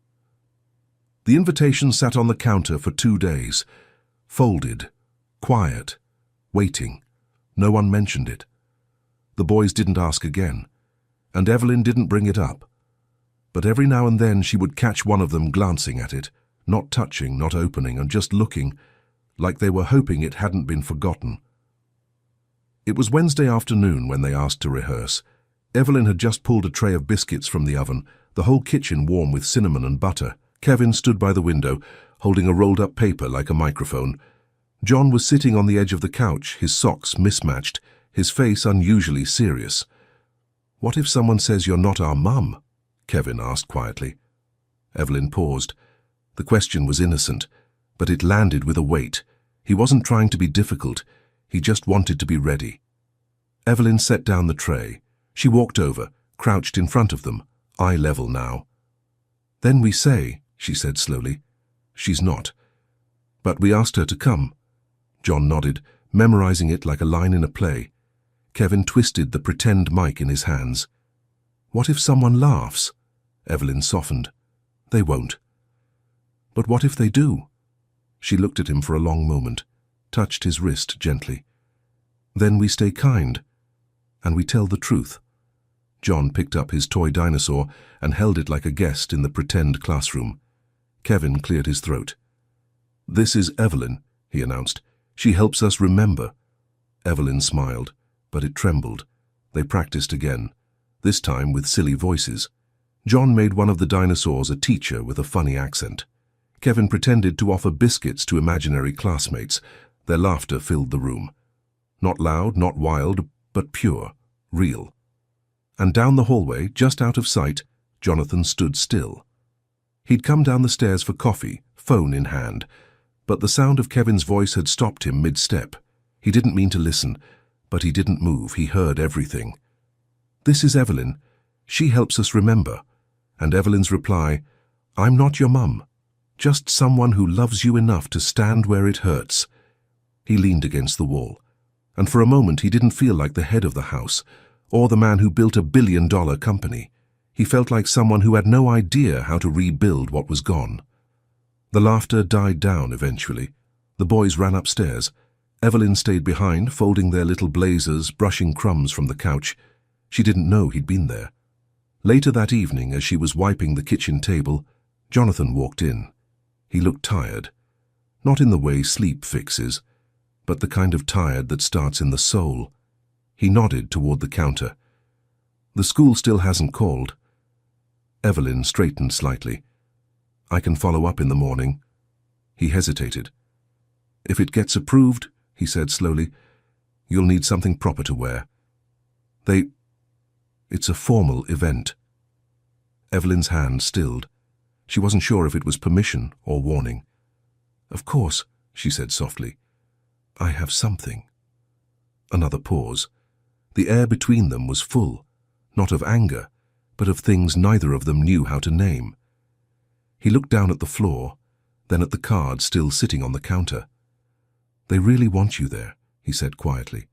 The invitation sat on the counter for 2 days, folded, quiet, waiting. No one mentioned it. The boys didn't ask again, and Evelyn didn't bring it up. But every now and then she would catch one of them glancing at it, not touching, not opening, and just looking, like they were hoping it hadn't been forgotten. It was Wednesday afternoon when they asked to rehearse. Evelyn had just pulled a tray of biscuits from the oven, the whole kitchen warm with cinnamon and butter. Kevin stood by the window, holding a rolled-up paper like a microphone. John was sitting on the edge of the couch, his socks mismatched, his face unusually serious. "What if someone says you're not our mum?" Kevin asked quietly. Evelyn paused. The question was innocent, but it landed with a weight. He wasn't trying to be difficult. He just wanted to be ready. Evelyn set down the tray. She walked over, crouched in front of them, eye level now. "Then we say," she said slowly, "she's not. But we asked her to come." John nodded, memorizing it like a line in a play. Kevin twisted the pretend mic in his hands. "What if someone laughs?" Evelyn softened. "They won't." "But what if they do?" She looked at him for a long moment, touched his wrist gently. "Then we stay kind, and we tell the truth." John picked up his toy dinosaur and held it like a guest in the pretend classroom. Kevin cleared his throat. "This is Evelyn," he announced. "She helps us remember." Evelyn smiled, but it trembled. They practiced again, this time with silly voices. John made one of the dinosaurs a teacher with a funny accent. Kevin pretended to offer biscuits to imaginary classmates. Their laughter filled the room. Not loud, not wild, but pure, real. And down the hallway, just out of sight, Jonathan stood still. He'd come down the stairs for coffee, phone in hand, but the sound of Kevin's voice had stopped him mid-step. He didn't mean to listen, but he didn't move. He heard everything. "This is Evelyn. She helps us remember." And Evelyn's reply, "I'm not your mum. Just someone who loves you enough to stand where it hurts." He leaned against the wall, and for a moment he didn't feel like the head of the house, or the man who built $1 billion company. He felt like someone who had no idea how to rebuild what was gone. The laughter died down eventually. The boys ran upstairs. Evelyn stayed behind, folding their little blazers, brushing crumbs from the couch. She didn't know he'd been there. Later that evening, as she was wiping the kitchen table, Jonathan walked in. He looked tired. Not in the way sleep fixes, but the kind of tired that starts in the soul. He nodded toward the counter. "The school still hasn't called." Evelyn straightened slightly. "I can follow up in the morning." He hesitated. "If it gets approved," he said slowly, "you'll need something proper to wear. It's a formal event." Evelyn's hand stilled. She wasn't sure if it was permission or warning. "Of course," she said softly. "I have something." Another pause. The air between them was full, not of anger, but of things neither of them knew how to name. He looked down at the floor, then at the card still sitting on the counter. "They really want you there," he said quietly.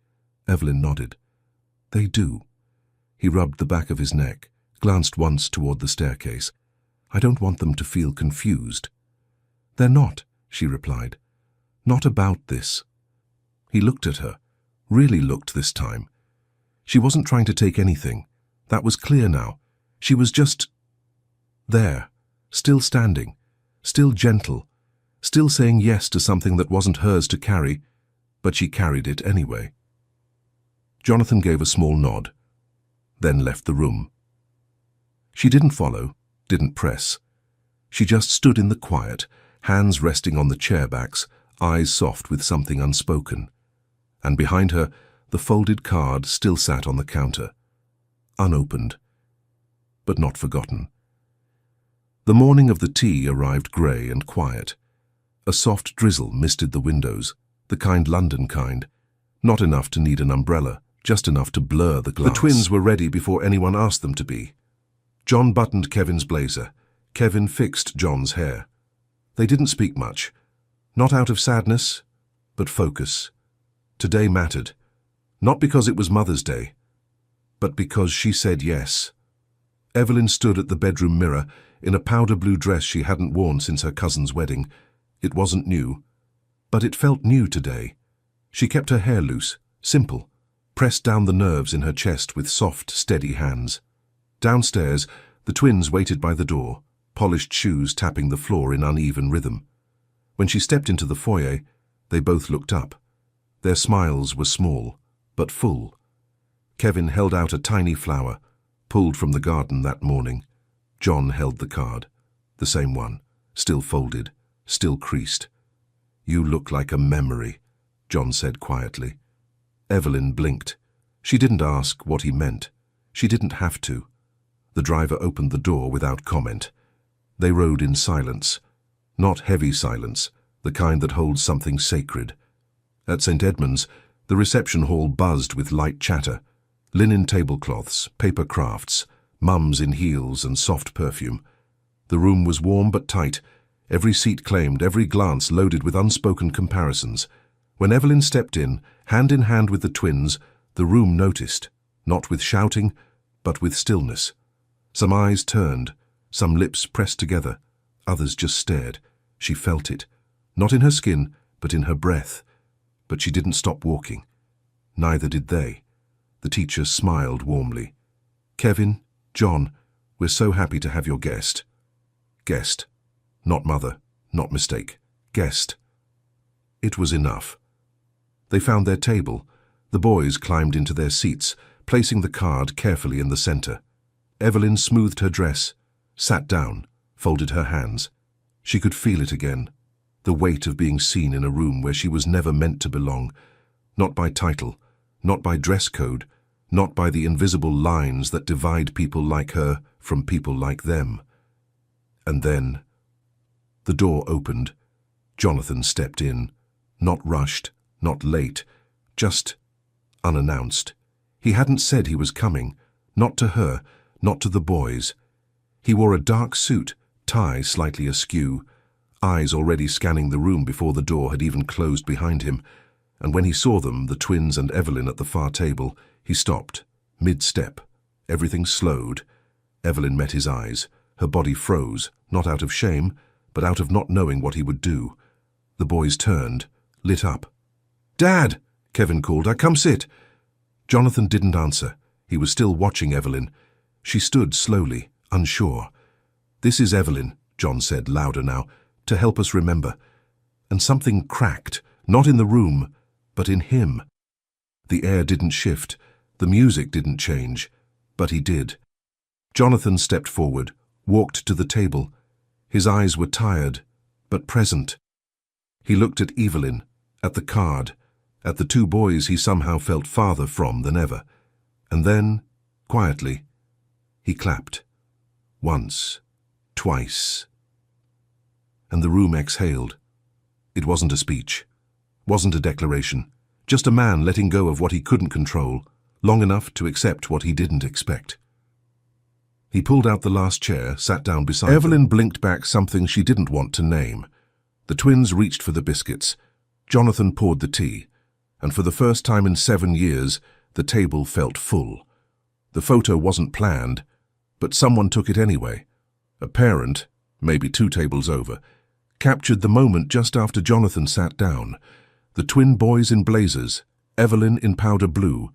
Evelyn nodded. "They do." He rubbed the back of his neck, glanced once toward the staircase. "I don't want them to feel confused." "They're not," she replied. "Not about this." He looked at her, really looked this time. She wasn't trying to take anything. That was clear now. She was just there, still standing, still gentle, still saying yes to something that wasn't hers to carry, but she carried it anyway. Jonathan gave a small nod, then left the room. She didn't follow, didn't press. She just stood in the quiet, hands resting on the chair backs, eyes soft with something unspoken. And behind her, the folded card still sat on the counter, unopened, but not forgotten. The morning of the tea arrived grey and quiet. A soft drizzle misted the windows, the kind London kind, Not enough to need an umbrella, just enough to blur the glass. The twins were ready before anyone asked them to be. John buttoned Kevin's blazer. Kevin fixed John's hair. They didn't speak much. Not out of sadness, but focus. Today mattered. Not because it was Mother's Day, but because she said yes. Evelyn stood at the bedroom mirror in a powder blue dress she hadn't worn since her cousin's wedding. It wasn't new, but it felt new today. She kept her hair loose, simple, pressed down the nerves in her chest with soft, steady hands. Downstairs, the twins waited by the door, polished shoes tapping the floor in uneven rhythm. When she stepped into the foyer, they both looked up. Their smiles were small, but full. Kevin held out a tiny flower, pulled from the garden that morning. John held the card, the same one, still folded, still creased. "You look like a memory," John said quietly. Evelyn blinked. She didn't ask what he meant. She didn't have to. The driver opened the door without comment. They rode in silence. Not heavy silence, the kind that holds something sacred. At St. Edmund's, the reception hall buzzed with light chatter. Linen tablecloths, paper crafts, mums in heels and soft perfume. The room was warm but tight. Every seat claimed, every glance loaded with unspoken comparisons. When Evelyn stepped in hand with the twins, the room noticed, not with shouting, but with stillness. Some eyes turned, some lips pressed together, others just stared. She felt it, not in her skin, but in her breath. But she didn't stop walking. Neither did they. The teacher smiled warmly. "Kevin, John, we're so happy to have your guest." Guest. Not mother, not mistake. Guest. It was enough. They found their table. The boys climbed into their seats, placing the card carefully in the center. Evelyn smoothed her dress, sat down, folded her hands. She could feel it again, the weight of being seen in a room where she was never meant to belong, not by title, not by dress code, not by the invisible lines that divide people like her from people like them. And then the door opened. Jonathan stepped in, not rushed, not late, just unannounced. He hadn't said he was coming, not to her, not to the boys. He wore a dark suit, tie slightly askew, eyes already scanning the room before the door had even closed behind him. And when he saw them, the twins and Evelyn at the far table, he stopped, mid-step. Everything slowed. Evelyn met his eyes. Her body froze, not out of shame, but out of not knowing what he would do. The boys turned, lit up. "Dad!" Kevin called. "I come sit." Jonathan didn't answer. He was still watching Evelyn. She stood slowly, unsure. "This is Evelyn," John said, louder now, "to help us remember." And something cracked, not in the room, but in him. The air didn't shift, the music didn't change, but he did. Jonathan stepped forward, walked to the table. His eyes were tired, but present. He looked at Evelyn, at the card, at the two boys he somehow felt farther from than ever. And then, quietly, he clapped. Once, twice. And the room exhaled. It wasn't a speech, wasn't a declaration, just a man letting go of what he couldn't control, long enough to accept what he didn't expect. He pulled out the last chair, sat down beside them. Evelyn blinked back something she didn't want to name. The twins reached for the biscuits. Jonathan poured the tea, and for the first time in 7 years, the table felt full. The photo wasn't planned, but someone took it anyway. A parent, maybe 2 tables over, captured the moment just after Jonathan sat down. The twin boys in blazers, Evelyn in powder blue,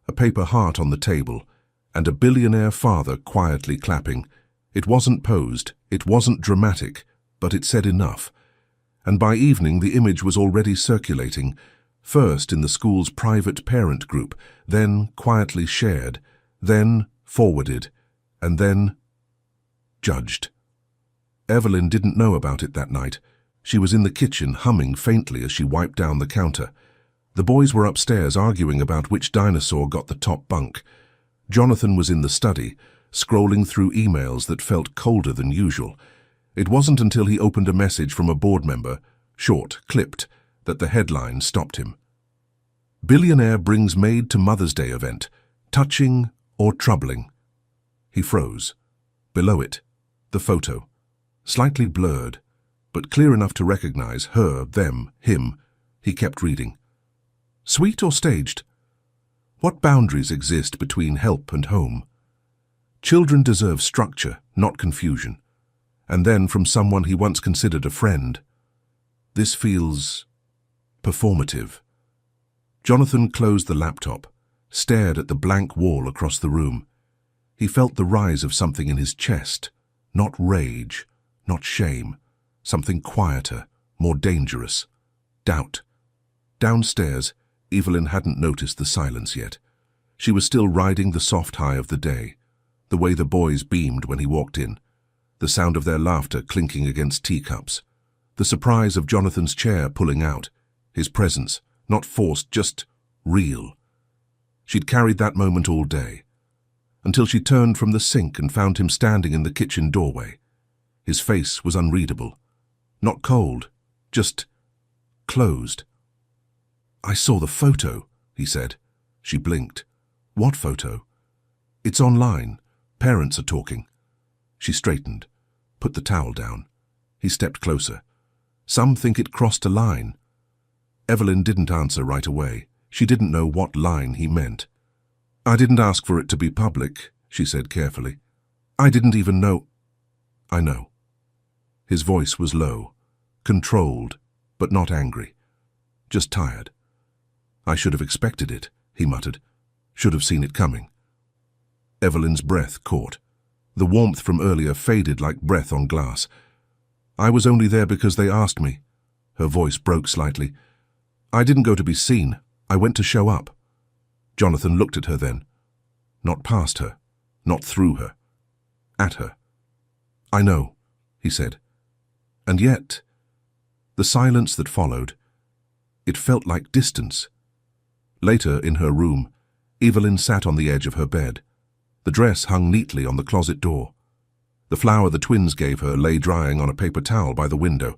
a paper heart on the table, and a billionaire father quietly clapping. It wasn't posed, it wasn't dramatic, but it said enough. And by evening the image was already circulating, first in the school's private parent group, then quietly shared, then forwarded, and then judged. Evelyn didn't know about it that night. She was in the kitchen humming faintly as she wiped down the counter. The boys were upstairs arguing about which dinosaur got the top bunk. Jonathan was in the study, scrolling through emails that felt colder than usual. It wasn't until he opened a message from a board member, short, clipped, that the headline stopped him. Billionaire brings Maid to Mother's Day event. Touching or troubling? He froze. Below it, the photo. Slightly blurred, but clear enough to recognize her, them, him. He kept reading. Sweet or staged? What boundaries exist between help and home? Children deserve structure, not confusion. And then from someone he once considered a friend. This feels performative. Jonathan closed the laptop, stared at the blank wall across the room. He felt the rise of something in his chest, not rage, not shame, something quieter, more dangerous. Doubt. Downstairs, Evelyn hadn't noticed the silence yet. She was still riding the soft high of the day, the way the boys beamed when he walked in, the sound of their laughter clinking against teacups, the surprise of Jonathan's chair pulling out, his presence, not forced, just real. She'd carried that moment all day, until she turned from the sink and found him standing in the kitchen doorway. His face was unreadable. Not cold, just closed. I saw the photo, he said. She blinked. What photo? It's online. Parents are talking. She straightened, put the towel down. He stepped closer. Some think it crossed a line. Evelyn didn't answer right away. She didn't know what line he meant. I didn't ask for it to be public, she said carefully. I didn't even know. I know. His voice was low, controlled, but not angry. Just tired. I should have expected it, he muttered. Should have seen it coming. Evelyn's breath caught. The warmth from earlier faded like breath on glass. I was only there because they asked me. Her voice broke slightly. I didn't go to be seen. I went to show up. Jonathan looked at her then. Not past her, not through her. At her. I know, he said. And yet, the silence that followed, it felt like distance. Later, in her room, Evelyn sat on the edge of her bed. The dress hung neatly on the closet door. The flower the twins gave her lay drying on a paper towel by the window.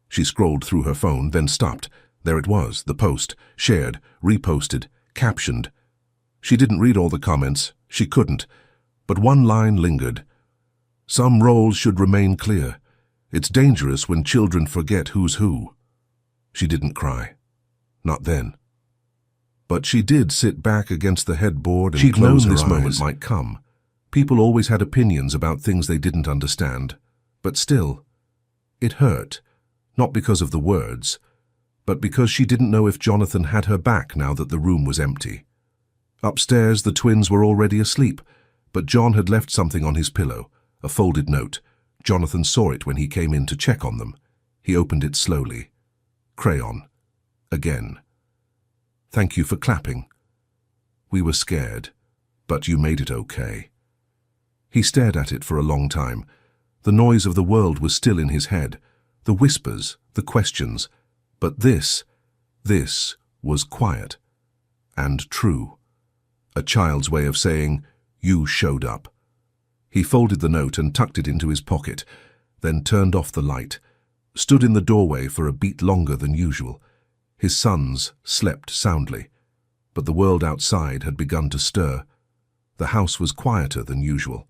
She scrolled through her phone, then stopped. There it was, the post, shared, reposted, captioned. She didn't read all the comments, she couldn't, but one line lingered. Some roles should remain clear. It's dangerous when children forget who's who. She didn't cry. Not then. But she did sit back against the headboard and close her eyes. She'd known this moment might come. People always had opinions about things they didn't understand. But still, it hurt. Not because of the words, but because she didn't know if Jonathan had her back now that the room was empty. Upstairs, the twins were already asleep, but John had left something on his pillow, a folded note. Jonathan saw it when he came in to check on them. He opened it slowly. Crayon. Again. Thank you for clapping. We were scared, but you made it okay. He stared at it for a long time. The noise of the world was still in his head, the whispers, the questions. But this was quiet and true. A child's way of saying, you showed up. He folded the note and tucked it into his pocket, then turned off the light, stood in the doorway for a beat longer than usual. His sons slept soundly, but the world outside had begun to stir. The house was quieter than usual.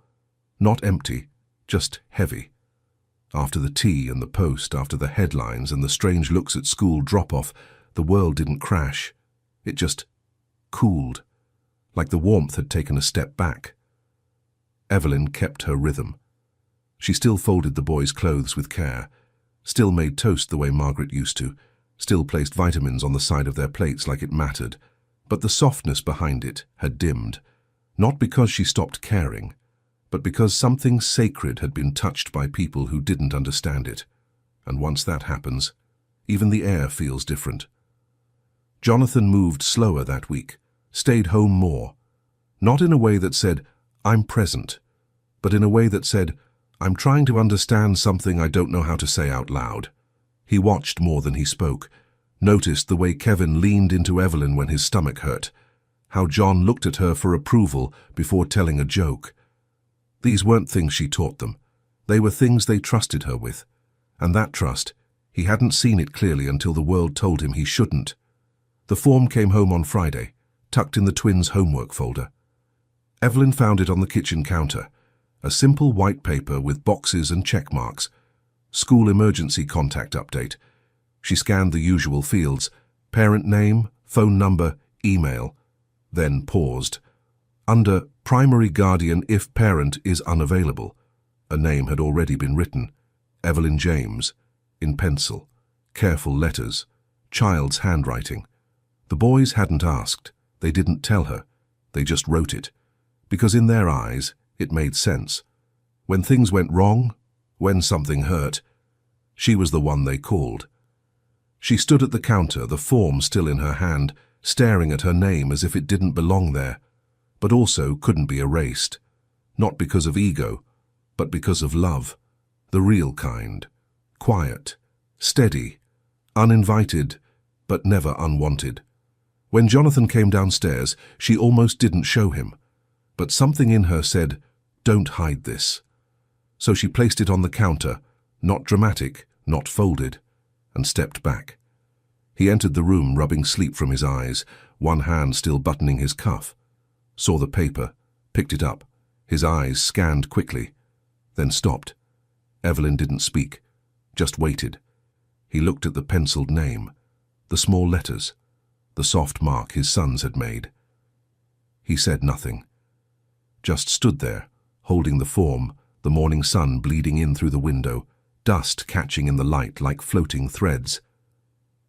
Not empty, just heavy. After the tea and the post, after the headlines and the strange looks at school drop-off, the world didn't crash. It just cooled, like the warmth had taken a step back. Evelyn kept her rhythm. She still folded the boys' clothes with care, still made toast the way Margaret used to, still placed vitamins on the side of their plates like it mattered, but the softness behind it had dimmed, not because she stopped caring, but because something sacred had been touched by people who didn't understand it. And once that happens, even the air feels different. Jonathan moved slower that week, stayed home more, not in a way that said, I'm present, but in a way that said, I'm trying to understand something I don't know how to say out loud. He watched more than he spoke, noticed the way Kevin leaned into Evelyn when his stomach hurt, how John looked at her for approval before telling a joke. These weren't things she taught them. They were things they trusted her with. And that trust, he hadn't seen it clearly until the world told him he shouldn't. The form came home on Friday, tucked in the twins' homework folder. Evelyn found it on the kitchen counter, a simple white paper with boxes and check marks. School emergency contact update. She scanned the usual fields: parent name, phone number, email, then paused. Under primary guardian if parent is unavailable, a name had already been written: Evelyn James, in pencil, careful letters, child's handwriting. The boys hadn't asked, they didn't tell her, they just wrote it, because in their eyes it made sense. When things went wrong, when something hurt, she was the one they called. She stood at the counter, the form still in her hand, staring at her name as if it didn't belong there, but also couldn't be erased. Not because of ego, but because of love. The real kind. Quiet, steady, uninvited, but never unwanted. When Jonathan came downstairs, she almost didn't show him, but something in her said, "Don't hide this." So she placed it on the counter, not dramatic, not folded, and stepped back. He entered the room, rubbing sleep from his eyes, one hand still buttoning his cuff. Saw the paper, picked it up. His eyes scanned quickly, then stopped. Evelyn didn't speak, just waited. He looked at the penciled name, the small letters, the soft mark his sons had made. He said nothing, just stood there, holding the form, the morning sun bleeding in through the window, dust catching in the light like floating threads.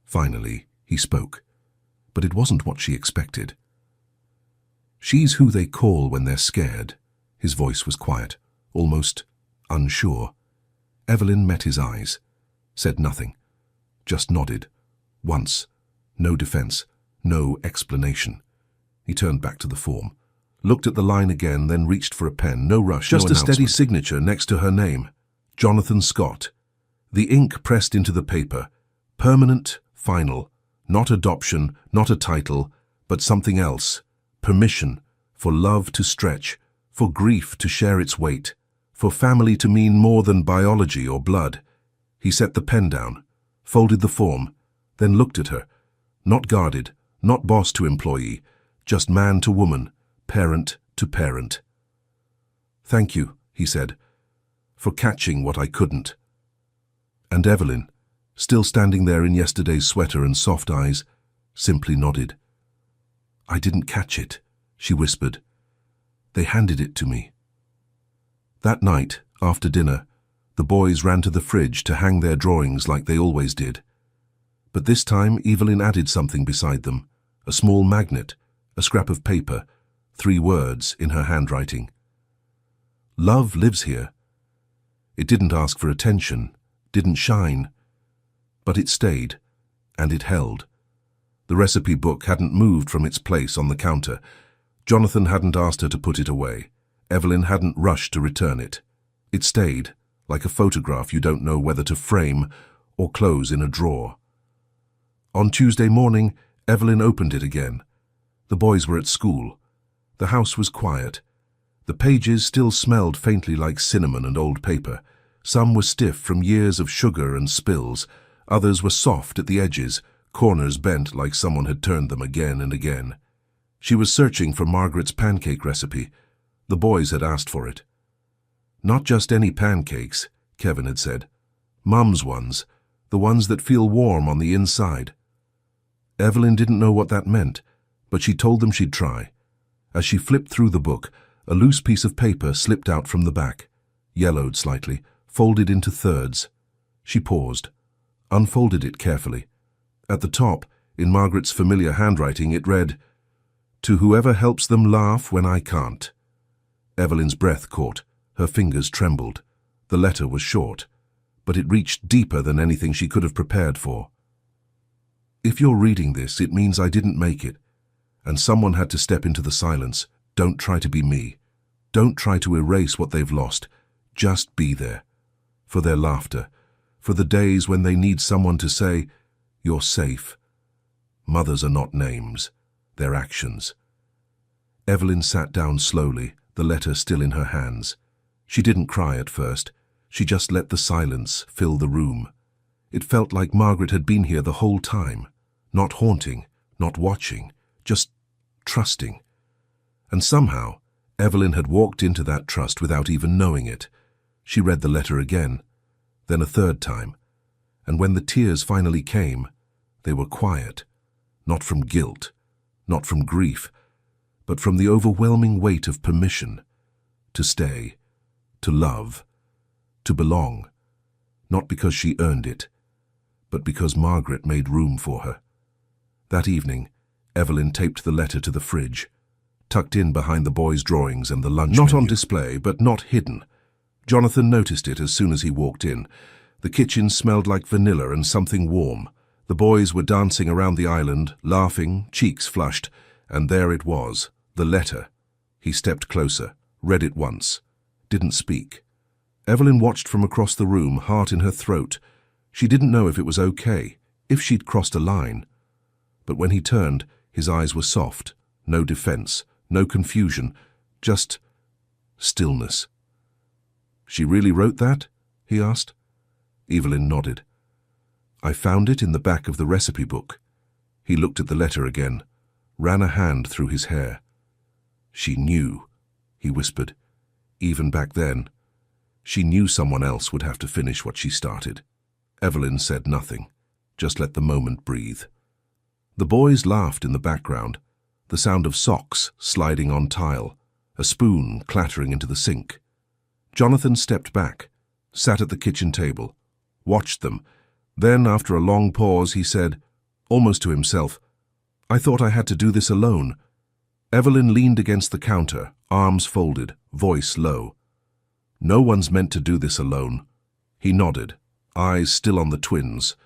Finally, he spoke, but it wasn't what she expected. "She's who they call when they're scared." His voice was quiet, almost unsure. Evelyn met his eyes, said nothing, just nodded. Once, no defense, no explanation. He turned back to the form, looked at the line again, then reached for a pen. No rush, just a steady signature next to her name. Jonathan Scott. The ink pressed into the paper. Permanent, final. Not adoption, not a title, but something else. Permission, for love to stretch, for grief to share its weight, for family to mean more than biology or blood. He set the pen down, folded the form, then looked at her. Not guarded, not boss to employee, just man to woman, parent to parent. "Thank you," he said, "for catching what I couldn't." And Evelyn, still standing there in yesterday's sweater and soft eyes, simply nodded. "I didn't catch it," she whispered. "They handed it to me." That night, after dinner, the boys ran to the fridge to hang their drawings like they always did. But this time Evelyn added something beside them, a small magnet, a scrap of paper, 3 words in her handwriting. "Love lives here." It didn't ask for attention, didn't shine, but it stayed, and it held. The recipe book hadn't moved from its place on the counter. Jonathan hadn't asked her to put it away. Evelyn hadn't rushed to return it. It stayed, like a photograph you don't know whether to frame or close in a drawer. On Tuesday morning, Evelyn opened it again. The boys were at school. The house was quiet. The pages still smelled faintly like cinnamon and old paper. Some were stiff from years of sugar and spills. Others were soft at the edges, corners bent like someone had turned them again and again. She was searching for Margaret's pancake recipe. The boys had asked for it. "Not just any pancakes," Kevin had said. "Mum's ones, the ones that feel warm on the inside." Evelyn didn't know what that meant, but she told them she'd try. As she flipped through the book, a loose piece of paper slipped out from the back, yellowed slightly, folded into thirds. She paused, unfolded it carefully. At the top, in Margaret's familiar handwriting, it read, "To whoever helps them laugh when I can't." Evelyn's breath caught, her fingers trembled. The letter was short, but it reached deeper than anything she could have prepared for. "If you're reading this, it means I didn't make it, and someone had to step into the silence. Don't try to be me. Don't try to erase what they've lost. Just be there. For their laughter, for the days when they need someone to say, 'You're safe.' Mothers are not names, they're actions." Evelyn sat down slowly, the letter still in her hands. She didn't cry at first. She just let the silence fill the room. It felt like Margaret had been here the whole time, not haunting, not watching, just trusting. And somehow, Evelyn had walked into that trust without even knowing it. She read the letter again, then a third time, and when the tears finally came, they were quiet, not from guilt, not from grief, but from the overwhelming weight of permission to stay, to love, to belong, not because she earned it, but because Margaret made room for her. That evening, Evelyn taped the letter to the fridge, tucked in behind the boys' drawings and the lunch menu. Not on display, but not hidden. Jonathan noticed it as soon as he walked in. The kitchen smelled like vanilla and something warm. The boys were dancing around the island, laughing, cheeks flushed, and there it was, the letter. He stepped closer, read it once, didn't speak. Evelyn watched from across the room, heart in her throat. She didn't know if it was okay, if she'd crossed a line. But when he turned, his eyes were soft, no defense, no confusion, just stillness. "She really wrote that?" he asked. Evelyn nodded. "I found it in the back of the recipe book." He looked at the letter again, ran a hand through his hair. "She knew," he whispered. "Even back then, she knew someone else would have to finish what she started." Evelyn said nothing, just let the moment breathe. The boys laughed in the background, the sound of socks sliding on tile, a spoon clattering into the sink. Jonathan stepped back, sat at the kitchen table, watched them. Then, after a long pause, he said, almost to himself, "I thought I had to do this alone." Evelyn leaned against the counter, arms folded, voice low. "No one's meant to do this alone." He nodded, eyes still on the twins.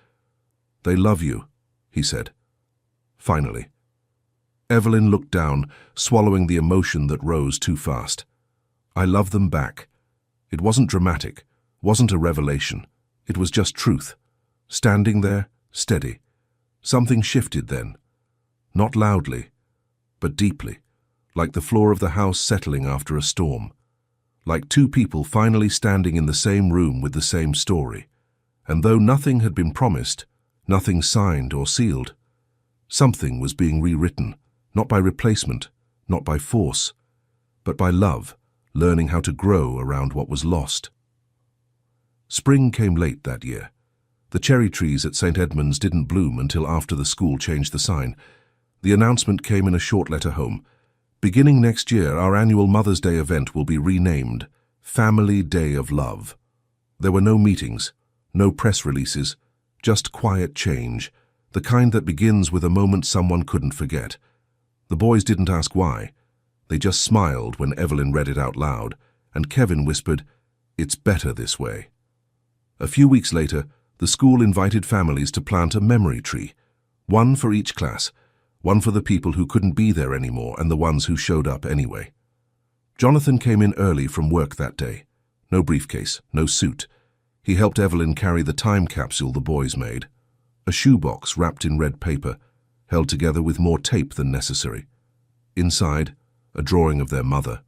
"They love you," he said. Finally. Evelyn looked down, swallowing the emotion that rose too fast. "I love them back." It wasn't dramatic, wasn't a revelation. It was just truth. Standing there, steady. Something shifted then. Not loudly, but deeply, like the floor of the house settling after a storm. Like two people finally standing in the same room with the same story. And though nothing had been promised, nothing signed or sealed, something was being rewritten, not by replacement, not by force, but by love, learning how to grow around what was lost. Spring came late that year. The cherry trees at St. Edmund's didn't bloom until after the school changed the sign. The announcement came in a short letter home. "Beginning next year, our annual Mother's Day event will be renamed Family Day of Love." There were no meetings, no press releases, just quiet change, the kind that begins with a moment someone couldn't forget. The boys didn't ask why. They just smiled when Evelyn read it out loud, and Kevin whispered, "It's better this way." A few weeks later, the school invited families to plant a memory tree, one for each class, one for the people who couldn't be there anymore and the ones who showed up anyway. Jonathan came in early from work that day. No briefcase, no suit. He helped Evelyn carry the time capsule the boys made, a shoebox wrapped in red paper, held together with more tape than necessary. Inside, a drawing of their mother,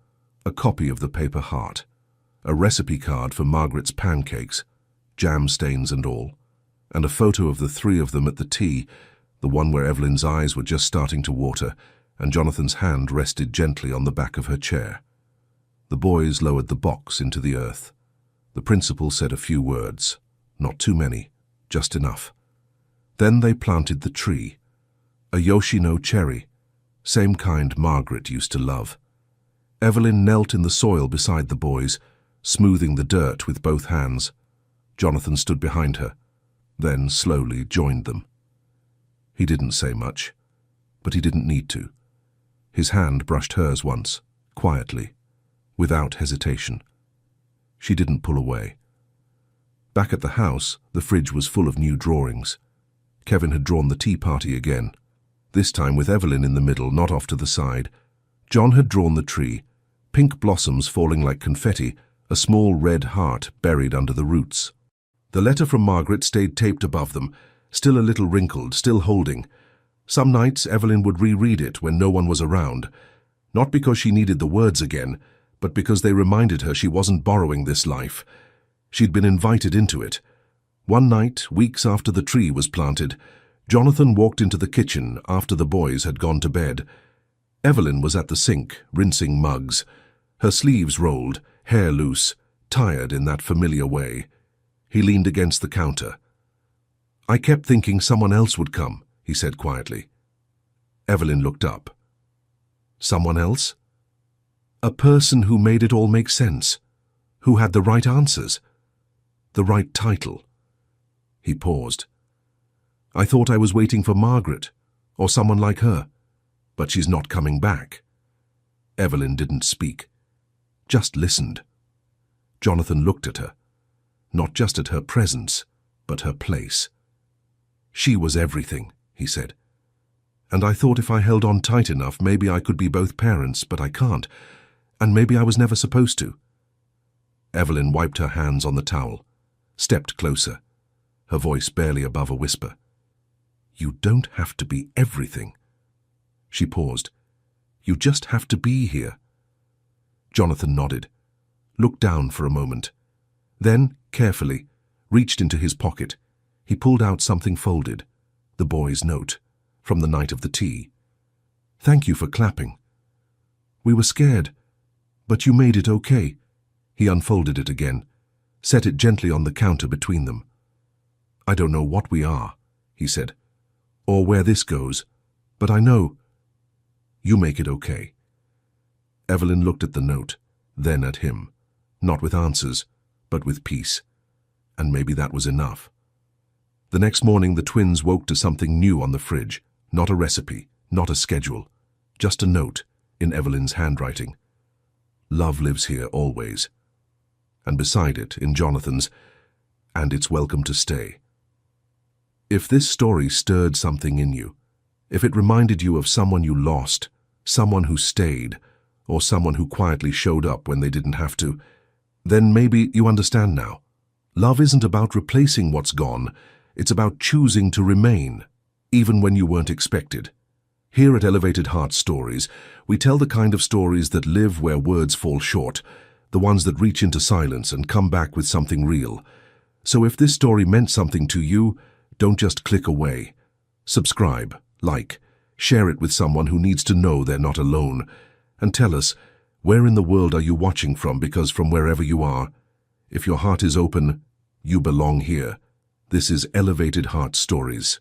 a copy of the paper heart, a recipe card for Margaret's pancakes, jam stains and all, and a photo of the three of them at the tea, the one where Evelyn's eyes were just starting to water and Jonathan's hand rested gently on the back of her chair. The boys lowered the box into the earth. The principal said a few words, not too many, just enough. Then they planted the tree, a Yoshino cherry, same kind Margaret used to love. Evelyn knelt in the soil beside the boys, smoothing the dirt with both hands. Jonathan stood behind her, then slowly joined them. He didn't say much, but he didn't need to. His hand brushed hers once, quietly, without hesitation. She didn't pull away. Back at the house, the fridge was full of new drawings. Kevin had drawn the tea party again, this time with Evelyn in the middle, not off to the side. John had drawn the tree, pink blossoms falling like confetti, a small red heart buried under the roots. The letter from Margaret stayed taped above them, still a little wrinkled, still holding. Some nights Evelyn would reread it when no one was around, not because she needed the words again, but because they reminded her she wasn't borrowing this life. She'd been invited into it. One night, weeks after the tree was planted, Jonathan walked into the kitchen after the boys had gone to bed. Evelyn was at the sink, rinsing mugs, her sleeves rolled, hair loose, tired in that familiar way. He leaned against the counter. "I kept thinking someone else would come," he said quietly. Evelyn looked up. Someone else? A person who made it all make sense, who had the right answers, the right title. He paused. "I thought I was waiting for Margaret, or someone like her, but she's not coming back." Evelyn didn't speak, just listened. Jonathan looked at her, not just at her presence, but her place. "She was everything," he said. "And I thought if I held on tight enough, maybe I could be both parents, but I can't, and maybe I was never supposed to." Evelyn wiped her hands on the towel, stepped closer, her voice barely above a whisper. "You don't have to be everything." She paused. "You just have to be here." Jonathan nodded, looked down for a moment. Then, carefully, reached into his pocket. He pulled out something folded, the boy's note, from the night of the tea. "Thank you for clapping. We were scared, but you made it okay." He unfolded it again, set it gently on the counter between them. "I don't know what we are," he said, "or where this goes, but I know you make it okay." Evelyn looked at the note, then at him, not with answers, but with peace, and maybe that was enough. The next morning the twins woke to something new on the fridge, not a recipe, not a schedule, just a note in Evelyn's handwriting. "Love lives here always." And beside it, in Jonathan's, "And it's welcome to stay." If this story stirred something in you, if it reminded you of someone you lost, someone who stayed, or someone who quietly showed up when they didn't have to, then maybe you understand now. Love isn't about replacing what's gone, it's about choosing to remain, even when you weren't expected. Here at Elevated Heart Stories, we tell the kind of stories that live where words fall short, the ones that reach into silence and come back with something real. So if this story meant something to you, don't just click away. Subscribe, like, share it with someone who needs to know they're not alone, and tell us, where in the world are you watching from? Because from wherever you are, if your heart is open, you belong here. This is Elevated Heart Stories.